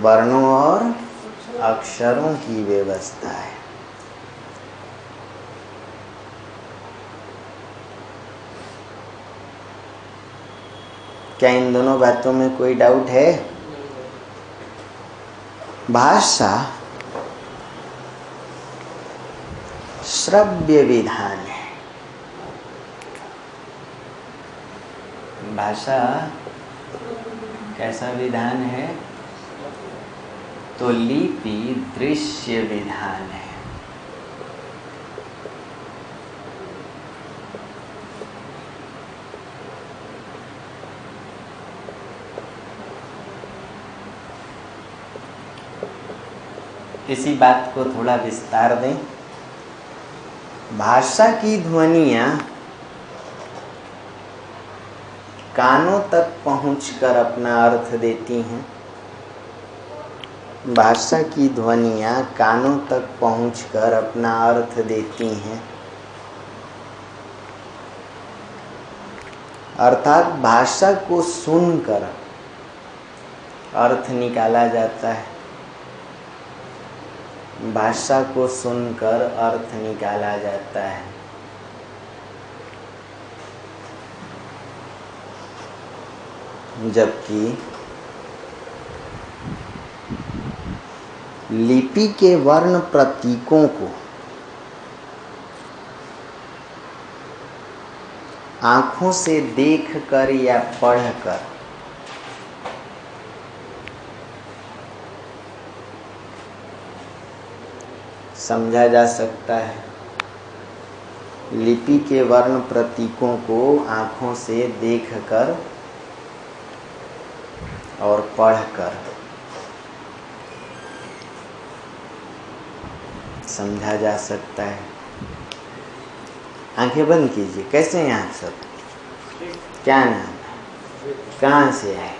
वर्णों और अक्षरों की व्यवस्था है। क्या इन दोनों बातों में कोई डाउट है? भाषा श्रव्य विधान है। भाषा कैसा विधान है? तो लिपि दृश्य विधान है। इसी बात को थोड़ा विस्तार दें। भाषा की ध्वनियाँ कानों तक पहुंचकर अपना अर्थ देती हैं। भाषा की ध्वनियाँ कानों तक पहुंचकर अपना अर्थ देती हैं, अर्थात भाषा को सुनकर अर्थ निकाला जाता है। भाषा को सुनकर अर्थ निकाला जाता है। जबकि लिपि के वर्ण प्रतीकों को आँखों से देखकर या पढ़कर समझा जा सकता है। लिपि के वर्ण प्रतीकों को आँखों से देखकर और पढ़कर समझा जा सकता है। आंखें बंद कीजिए। कैसे हैं आप सब? क्या नाम है? कहाँ से है?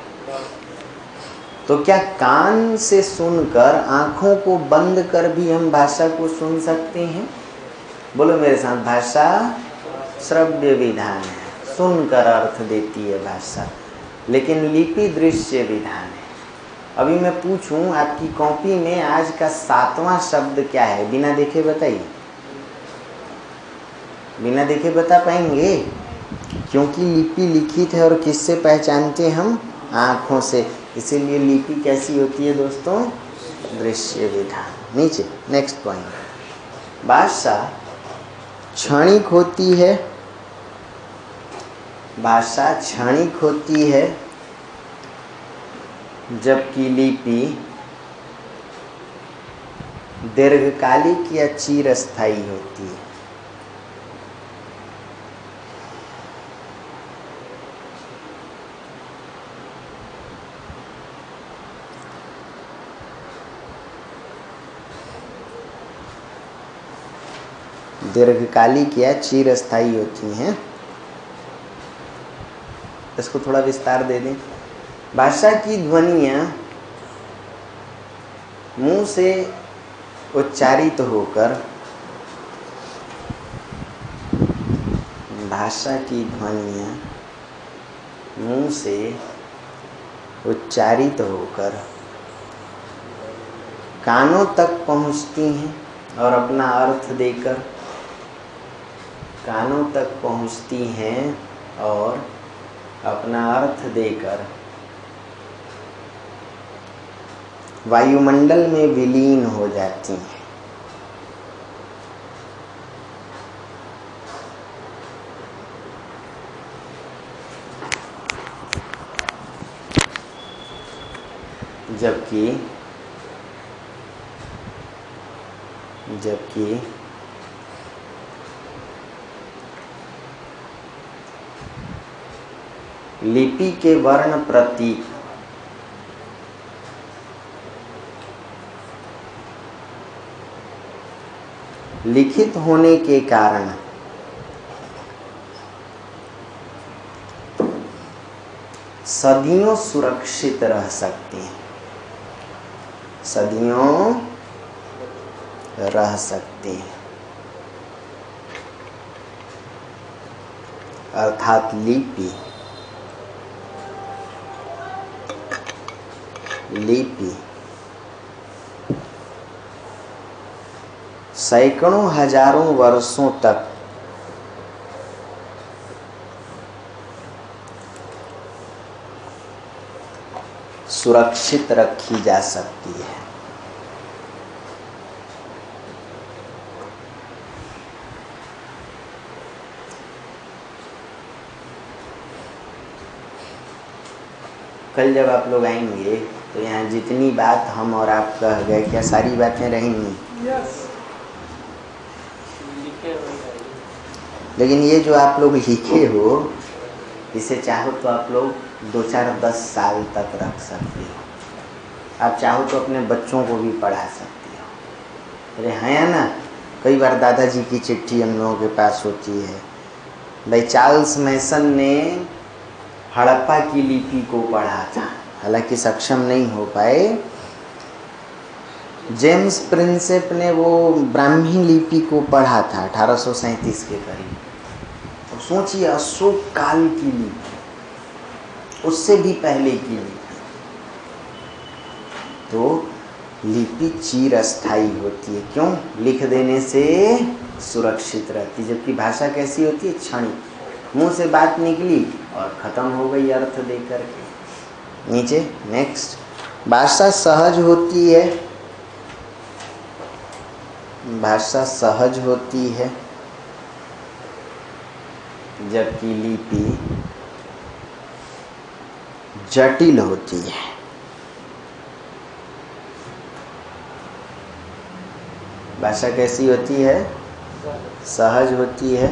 तो क्या कान से सुनकर आँखों को बंद कर भी हम भाषा को सुन सकते हैं? बोलो मेरे साथ, भाषा श्रव्य विधान है, सुनकर अर्थ देती है भाषा, लेकिन लिपि दृश्य विधान है। अभी मैं पूछूं आपकी कॉपी में आज का 7वां शब्द क्या है? बिना देखे बताइए। बिना देखे बता पाएंगे? क्योंकि लिपि लिखित है और किससे पहचानते हम? आँखों से। इसीलिए लिपि कैसी होती है दोस्तों? दृश्य विधान। नीचे नेक्स्ट पॉइंट, भाषा क्षणिक होती है। भाषा क्षणिक होती है, जबकि लिपि दीर्घकालिक या चिरस्थायी होती है। दीर्घकालिक या चिरस्थायी होती हैं। इसको थोड़ा विस्तार दे दें। भाषा की ध्वनियाँ मुंह से उच्चारित होकर, भाषा की ध्वनियाँ मुंह से उच्चारित होकर कानों तक पहुँचती हैं और अपना अर्थ देकर, कानों तक पहुँचती हैं और अपना अर्थ देकर वायुमंडल में विलीन हो जाती हैं। जबकि लिपि के वर्ण प्रतीक लिखित होने के कारण सदियों सुरक्षित रह सकते हैं, सदियों रह सकते हैं। अर्थात लिपि सैकड़ों हजारों वर्षों तक सुरक्षित रखी जा सकती है। कल जब आप लोग आएंगे तो यहाँ जितनी बात हम और आप कह गए, क्या सारी बातें रहेंगी? Yes. लेकिन ये जो आप लोग लिखे हो, इसे चाहो तो आप लोग 2-4-10 साल तक रख सकते हो। आप चाहो तो अपने बच्चों को भी पढ़ा सकते हो। अरे हैं ना, कई बार दादाजी की चिट्ठी हम लोगों के पास होती है। भाई चार्ल्स मैसन ने हड़प्पा की लिपि को पढ़ा था, हालांकि सक्षम नहीं हो पाए, जेम्स प्रिंसेप ने वो ब्राह्मी लिपि को पढ़ा था 1837 के करीब। तो सोचिए अशोक काल की लिपि, उससे भी पहले की लिपि। तो लिपि चिरस्थायी होती है, क्यों? लिख देने से सुरक्षित रहती, जबकि भाषा कैसी होती है? क्षणिक, मुंह से बात निकली और खत्म हो गई अर्थ दे करके। नीचे नेक्स्ट, भाषा सहज होती है, भाषा सहज होती है, जबकि लिपि जटिल होती है। भाषा कैसी होती है? सहज होती है,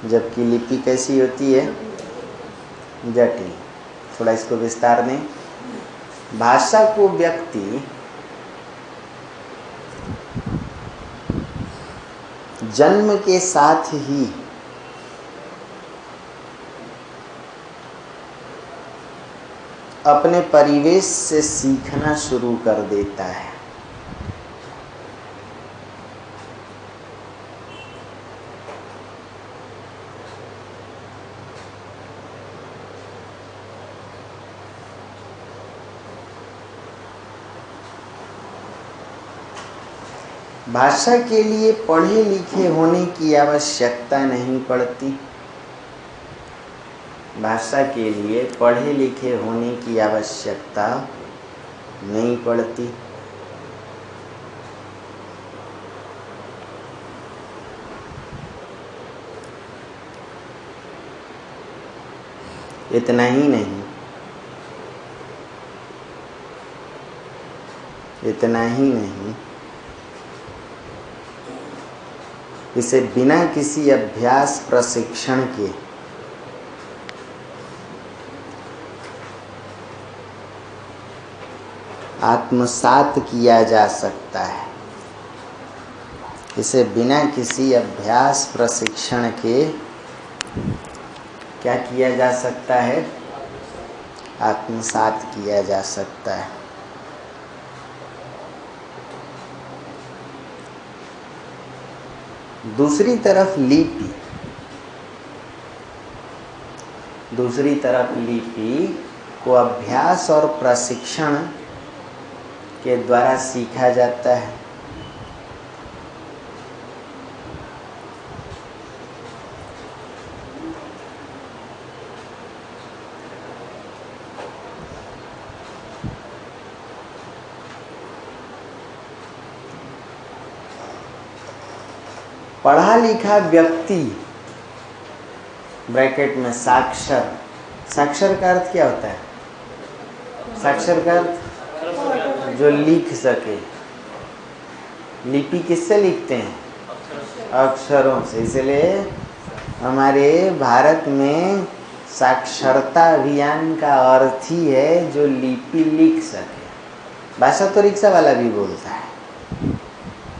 जबकि लिपि कैसी होती है? जटिल। थोड़ा इसको विस्तार दें। भाषा को व्यक्ति जन्म के साथ ही अपने परिवेश से सीखना शुरू कर देता है। भाषा के लिए पढ़े लिखे होने की आवश्यकता नहीं पड़ती। भाषा के लिए पढ़े लिखे होने की आवश्यकता नहीं पड़ती। इतना ही नहीं, इतना ही नहीं, इसे बिना किसी अभ्यास प्रशिक्षण के आत्मसात किया जा सकता है। इसे बिना किसी अभ्यास प्रशिक्षण के क्या किया जा सकता है? आत्मसात किया जा सकता है। दूसरी तरफ लिपि, दूसरी तरफ लिपि को अभ्यास और प्रशिक्षण के द्वारा सीखा जाता है। पढ़ा लिखा व्यक्ति, ब्रैकेट में साक्षर, साक्षर का अर्थ क्या होता है? साक्षर का अर्थ जो लिख सके। लिपि किससे लिखते हैं? अक्षरों से। इसलिए हमारे भारत में साक्षरता अभियान का अर्थ ही है जो लिपि लिख सके। भाषा तो रिक्शा वाला भी बोलता है,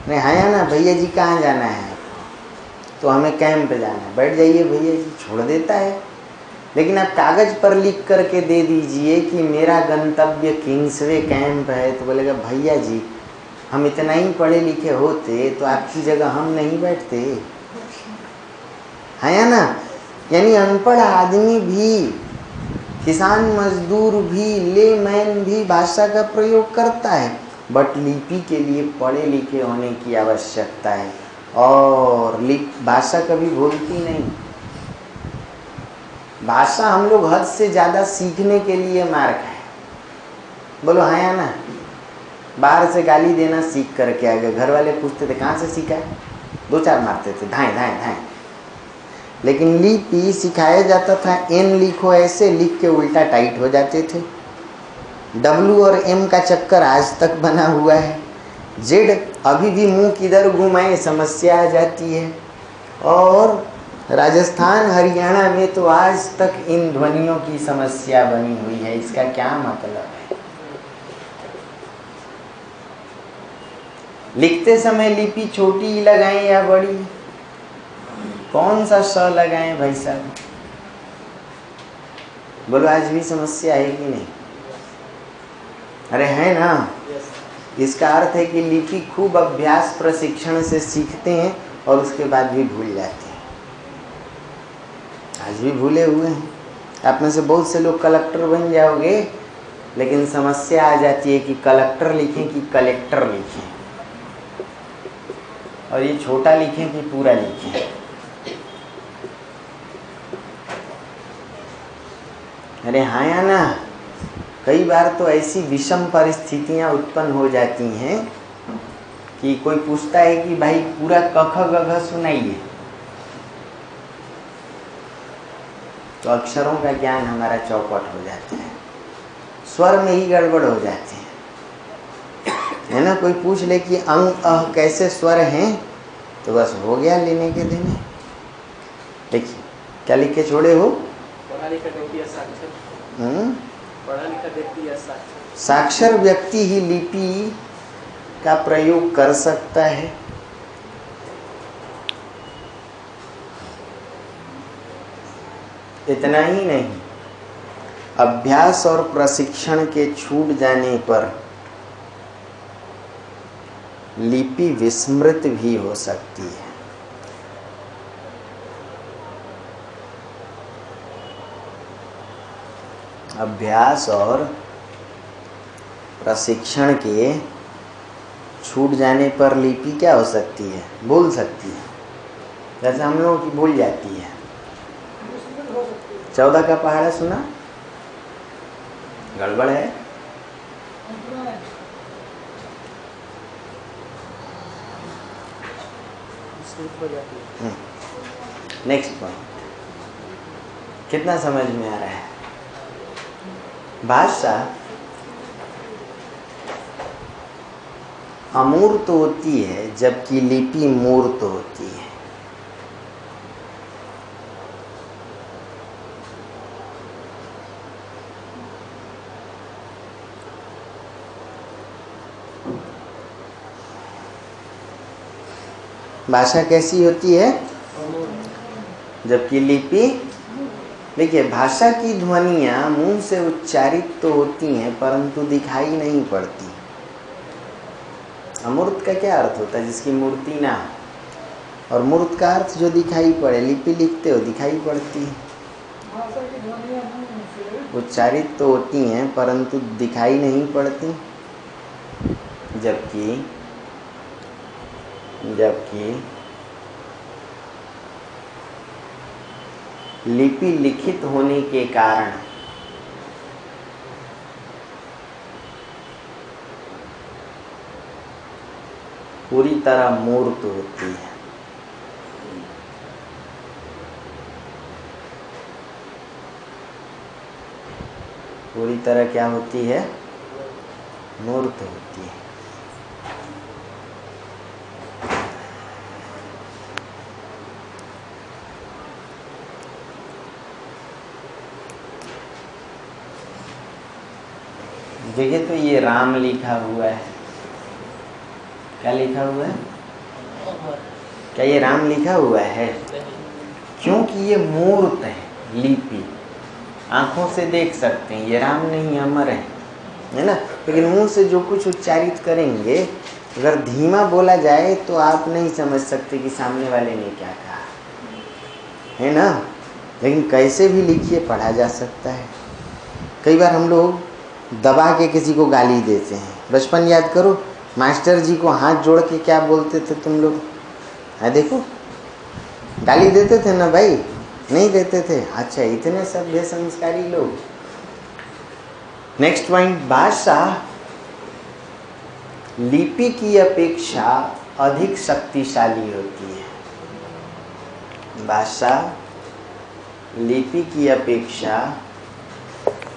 नहीं है ना भैया जी कहाँ जाना है, तो हमें कैंप जाना है, बैठ जाइए भैया जी, छोड़ देता है। लेकिन आप कागज पर लिख करके दे दीजिए कि मेरा गंतव्य किंग्सवे कैंप है, तो बोलेगा भैया जी हम इतना ही पढ़े लिखे होते तो आपकी जगह हम नहीं बैठते, है ना। यानी अनपढ़ आदमी भी, किसान मजदूर भी, लेमैन भी भाषा का प्रयोग करता है, बट लिपि के लिए पढ़े लिखे होने की आवश्यकता है। और भाषा कभी भूलती नहीं। भाषा हम लोग हद से ज़्यादा सीखने के लिए मार खाए। बोलो हाँ या ना। बाहर से गाली देना सीख करके आ गए, घर वाले पूछते थे कहाँ से सीखा है, 2-4 मारते थे, धाएं धाएं धाएं। लेकिन लिपि सिखाया जाता था, एन लिखो ऐसे, लिख के उल्टा टाइट हो जाते थे। डब्ल्यू और एम का चक्कर आज तक बना हुआ है। जेड अभी भी मुंह किधर घुमाए समस्या आ जाती है। और राजस्थान हरियाणा में तो आज तक इन ध्वनियों की समस्या बनी हुई है। इसका क्या मतलब है? लिखते समय लिपि छोटी लगाएं या बड़ी? कौन सा स लगाएं भाई साहब? बोलो आज भी समस्या है कि नहीं? अरे है ना। इसका अर्थ है कि लिपि खूब अभ्यास प्रशिक्षण से सीखते हैं और उसके बाद भी भूल जाते हैं। आज भी भूले हुए हैं। आप में से बहुत से लोग कलेक्टर बन जाओगे, लेकिन समस्या आ जाती है कि कलेक्टर लिखें कि कलेक्टर लिखें, और ये छोटा लिखें कि पूरा लिखें। अरे हाँ या ना? कई बार तो ऐसी विषम परिस्थितियां उत्पन्न हो जाती हैं कि कोई पूछता है कि भाई पूरा क ख ग घ सुनाइए, तो अक्षरों का ज्ञान हमारा चौपट हो जाता है, स्वर में ही गड़बड़ हो जाते हैं, है ना? कोई पूछ ले कि अंग अह कैसे स्वर हैं, तो बस हो गया लेने के देने। देखिए क्या लिख के छोड़े हो? पढ़ा लिखा व्यक्ति या साक्षर? पढ़ा लिखा व्यक्ति या साक्षर? साक्षर व्यक्ति ही लिपि का प्रयोग कर सकता है। इतना ही नहीं, अभ्यास और प्रशिक्षण के छूट जाने पर लिपि विस्मृत भी हो सकती है। अभ्यास और प्रशिक्षण के छूट जाने पर लिपि क्या हो सकती है? भूल सकती है। जैसे हम लोगों की भूल जाती है। 14 का पहाड़ा सुना? गड़बड़ है। नेक्स्ट पॉइंट, कितना समझ में आ रहा है? भाषा अमूर्त होती है जबकि लिपि मूर्त होती है। भाषा कैसी होती है? जबकि लिपि, देखिए भाषा की ध्वनियाँ मुंह से उच्चारित तो होती हैं परंतु दिखाई नहीं पड़ती। अमूर्त का क्या अर्थ होता है? जिसकी मूर्ति ना हो। और मूर्त का अर्थ जो दिखाई पड़े। लिपि लिखते हो दिखाई पड़ती है, उच्चारित तो होती हैं परंतु दिखाई नहीं पड़ती। जबकि लिपि लिखित होने के कारण पूरी तरह मूर्त होती है। पूरी तरह क्या होती है? मूर्त होती है। देखिए तो ये राम लिखा हुआ है। क्या लिखा हुआ है? क्या ये राम लिखा हुआ है? क्योंकि ये मूर्त है, लिपि आंखों से देख सकते हैं, ये राम नहीं अमर है ना? लेकिन मुंह से जो कुछ उच्चारित करेंगे, अगर धीमा बोला जाए तो आप नहीं समझ सकते कि सामने वाले ने क्या कहा, है ना? लेकिन कैसे भी लिखिए पढ़ा जा सकता है। कई बार हम लोग दबा के किसी को गाली देते हैं। बचपन याद करो, मास्टर जी को हाथ जोड़ के क्या बोलते थे तुम लोग? है देखो, गाली देते थे ना भाई? नहीं देते थे? अच्छा, इतने सभ्य संस्कारी लोग। नेक्स्ट पॉइंट, भाषा लिपि की अपेक्षा अधिक शक्तिशाली होती है। भाषा लिपि की अपेक्षा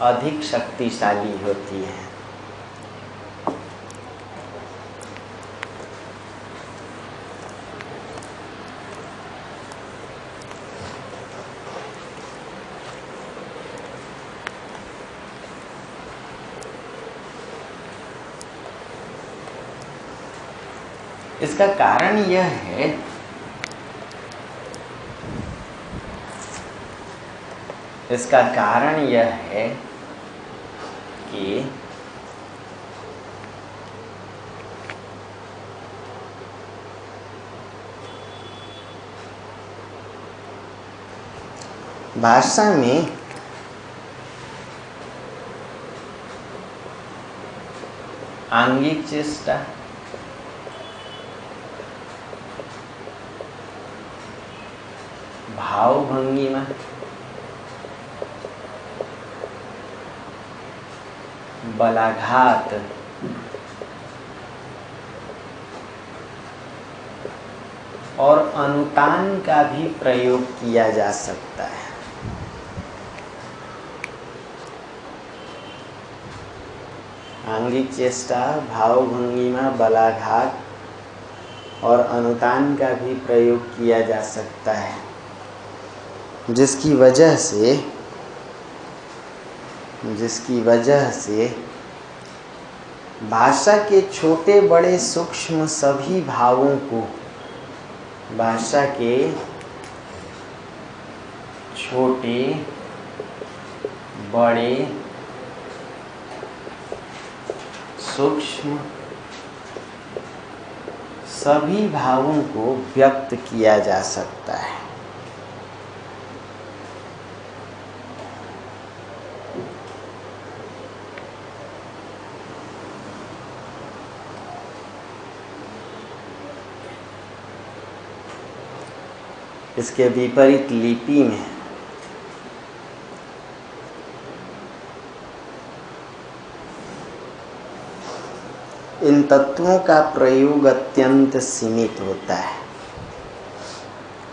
अधिक शक्तिशाली होती है। इसका कारण यह है कि भाषा में आंगिक चेष्टा, भाव भंगिमा, बलाघात, और अनुतान का भी प्रयोग किया जा सकता है। आंगिक चेष्टा, भाव भंगिमा, बलाघात और अनुतान का भी प्रयोग किया जा सकता है, जिसकी वजह से भाषा के छोटे बड़े सूक्ष्म सभी भावों को, भाषा के छोटे बड़े सूक्ष्म सभी भावों को व्यक्त किया जा सकता है। इसके विपरीत लिपि में इन तत्वों का प्रयोग अत्यंत सीमित होता है।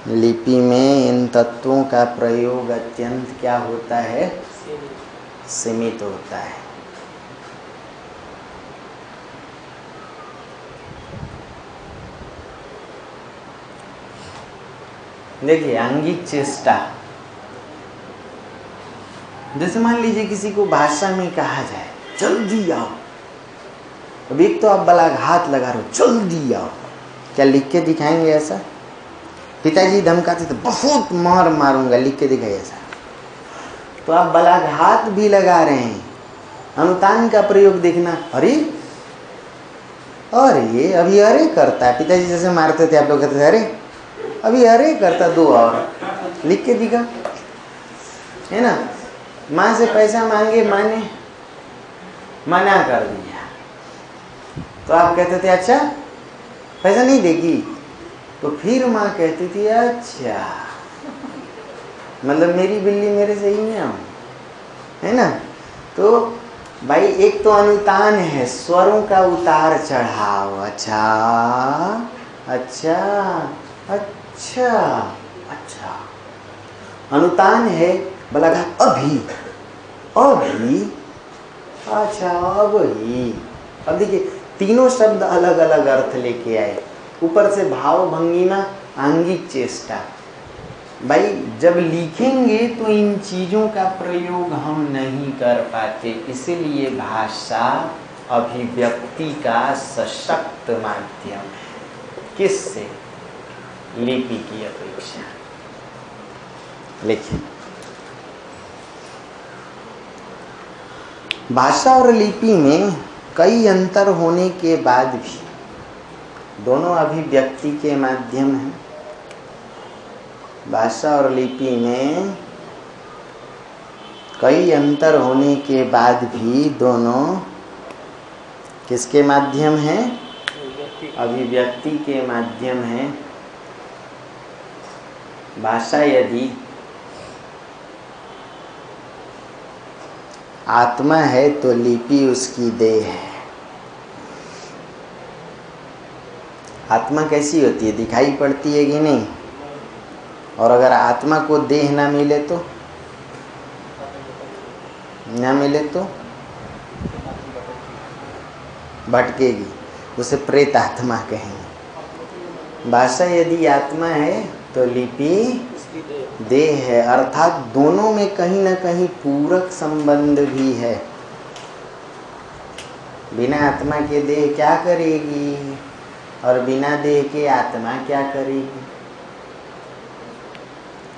लिपि में इन तत्वों का प्रयोग अत्यंत क्या होता है? सीमित होता है। देखिए, आंगिक चेष्टा, जैसे मान लीजिए किसी को भाषा में कहा जाए जल्दी आओ, अब एक तो आप बलाघात लगा रहे हो, जल्दी आओ, क्या लिख के दिखाएंगे ऐसा? पिताजी धमकाते थे बहुत मार मारूंगा, लिख के दिखाइए ऐसा। तो आप बलाघात भी लगा रहे हैं। अनुतान का प्रयोग देखना, अरे अरे अभी अरे करता है, पिताजी जैसे मारते थे आप लोग कहते थे अरे अभी अरे करता, दो और लिख के दिखा, है ना। माँ से पैसा मांगे, माँ ने मना कर दिया, तो आप कहते थे अच्छा पैसा नहीं देगी, तो फिर माँ कहती थी अच्छा मतलब मेरी बिल्ली मेरे से ही ना, है ना। तो भाई एक तो अनुतान है, स्वरों का उतार चढ़ाव, अच्छा अच्छा अच्छा अच्छा, अनुतान है। बलाघात अभी अभी, अच्छा अब ही। अब देखिए तीनों शब्द अलग अलग अर्थ लेके आए, ऊपर से भाव भंगिमा, आंगिक चेष्टा। भाई जब लिखेंगे तो इन चीज़ों का प्रयोग हम नहीं कर पाते, इसीलिए भाषा अभिव्यक्ति का सशक्त माध्यम है। किससे? लिपि की अपेक्षा। लिखिए, भाषा और लिपि में कई अंतर होने के बाद भी दोनों अभिव्यक्ति के माध्यम हैं। भाषा और लिपि में कई अंतर होने के बाद भी दोनों किसके माध्यम हैं? अभिव्यक्ति के माध्यम हैं। भाषा यदि आत्मा है तो लिपि उसकी देह है। आत्मा कैसी होती है? दिखाई पड़ती है कि नहीं? और अगर आत्मा को देह ना मिले तो भटकेगी, उसे प्रेत आत्मा कहेंगे। भाषा यदि आत्मा है तो लिपि देह है, अर्थात दोनों में कहीं ना कहीं पूरक संबंध भी है। बिना आत्मा के देह क्या करेगी और बिना देह के आत्मा क्या करेगी?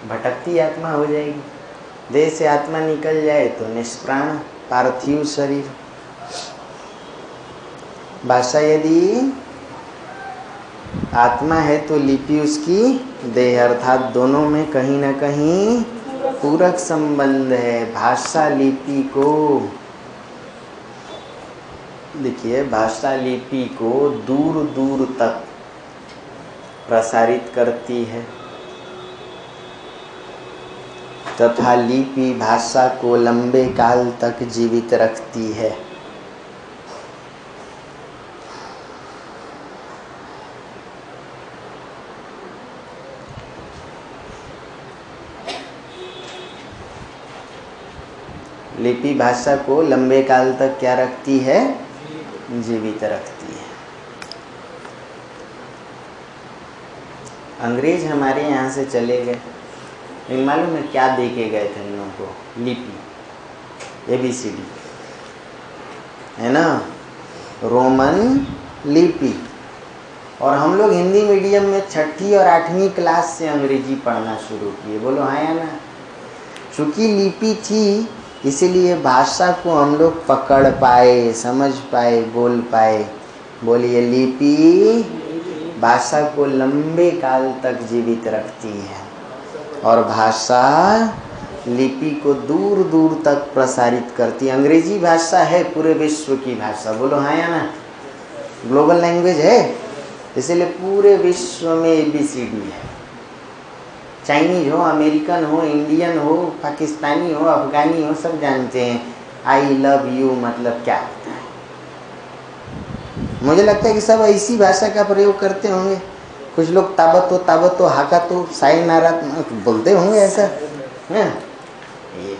भटकती आत्मा हो जाएगी। देह से आत्मा निकल जाए तो निष्प्राण पार्थिव शरीर। भाषा यदि आत्मा है तो लिपि उसकी देह, अर्थात दोनों में कहीं ना कहीं पूरक संबंध है। भाषा लिपि को देखिए, भाषा लिपि को दूर दूर तक प्रसारित करती है तथा लिपि भाषा को लंबे काल तक जीवित रखती है। लिपि भाषा को लंबे काल तक क्या रखती है? जीवित रखती है। अंग्रेज हमारे यहाँ से चले गए, लेकिन मालूम है क्या दे के गए थे उन लोगों को? लिपि, ABCD, है ना, रोमन लिपि। और हम लोग हिंदी मीडियम में 6ठी और 8वीं क्लास से अंग्रेजी पढ़ना शुरू किए। बोलो हाँ या ना? चूँकि लिपि थी इसीलिए भाषा को हम लोग पकड़ पाए, समझ पाए, बोल पाए। बोलिए, लिपि भाषा को लंबे काल तक जीवित रखती है और भाषा लिपि को दूर दूर तक प्रसारित करती है। अंग्रेजी भाषा है पूरे विश्व की भाषा। बोलो हाँ या ना? ग्लोबल लैंग्वेज है, इसीलिए पूरे विश्व में ABCD है। चाइनीज हो, अमेरिकन हो, इंडियन हो, पाकिस्तानी हो, अफगानी हो, सब जानते हैं आई लव यू मतलब क्या होता है। मुझे लगता है कि सब ऐसी भाषा का प्रयोग करते होंगे। कुछ लोग ताबतो हाका तो साई नारा बोलते होंगे, ऐसा है। ये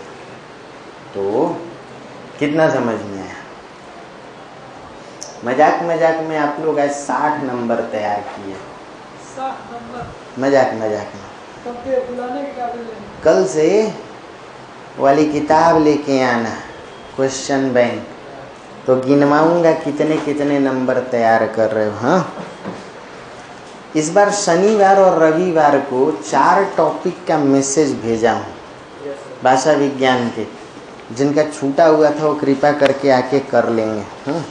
तो कितना समझ में आया? मजाक मजाक में आप लोग आज 60 नंबर तैयार किए। 60 नंबर मजाक मजाक में। बुलाने के काबिल नहीं। कल से वाली किताब लेके आना, क्वेश्चन बैंक, तो गिनवाऊंगा कितने कितने नंबर तैयार कर रहे हो। हाँ, इस बार शनिवार और रविवार को 4 टॉपिक का मैसेज भेजा हूँ भाषा विज्ञान के। जिनका छूटा हुआ था वो कृपा करके आके कर लेंगे। हाँ,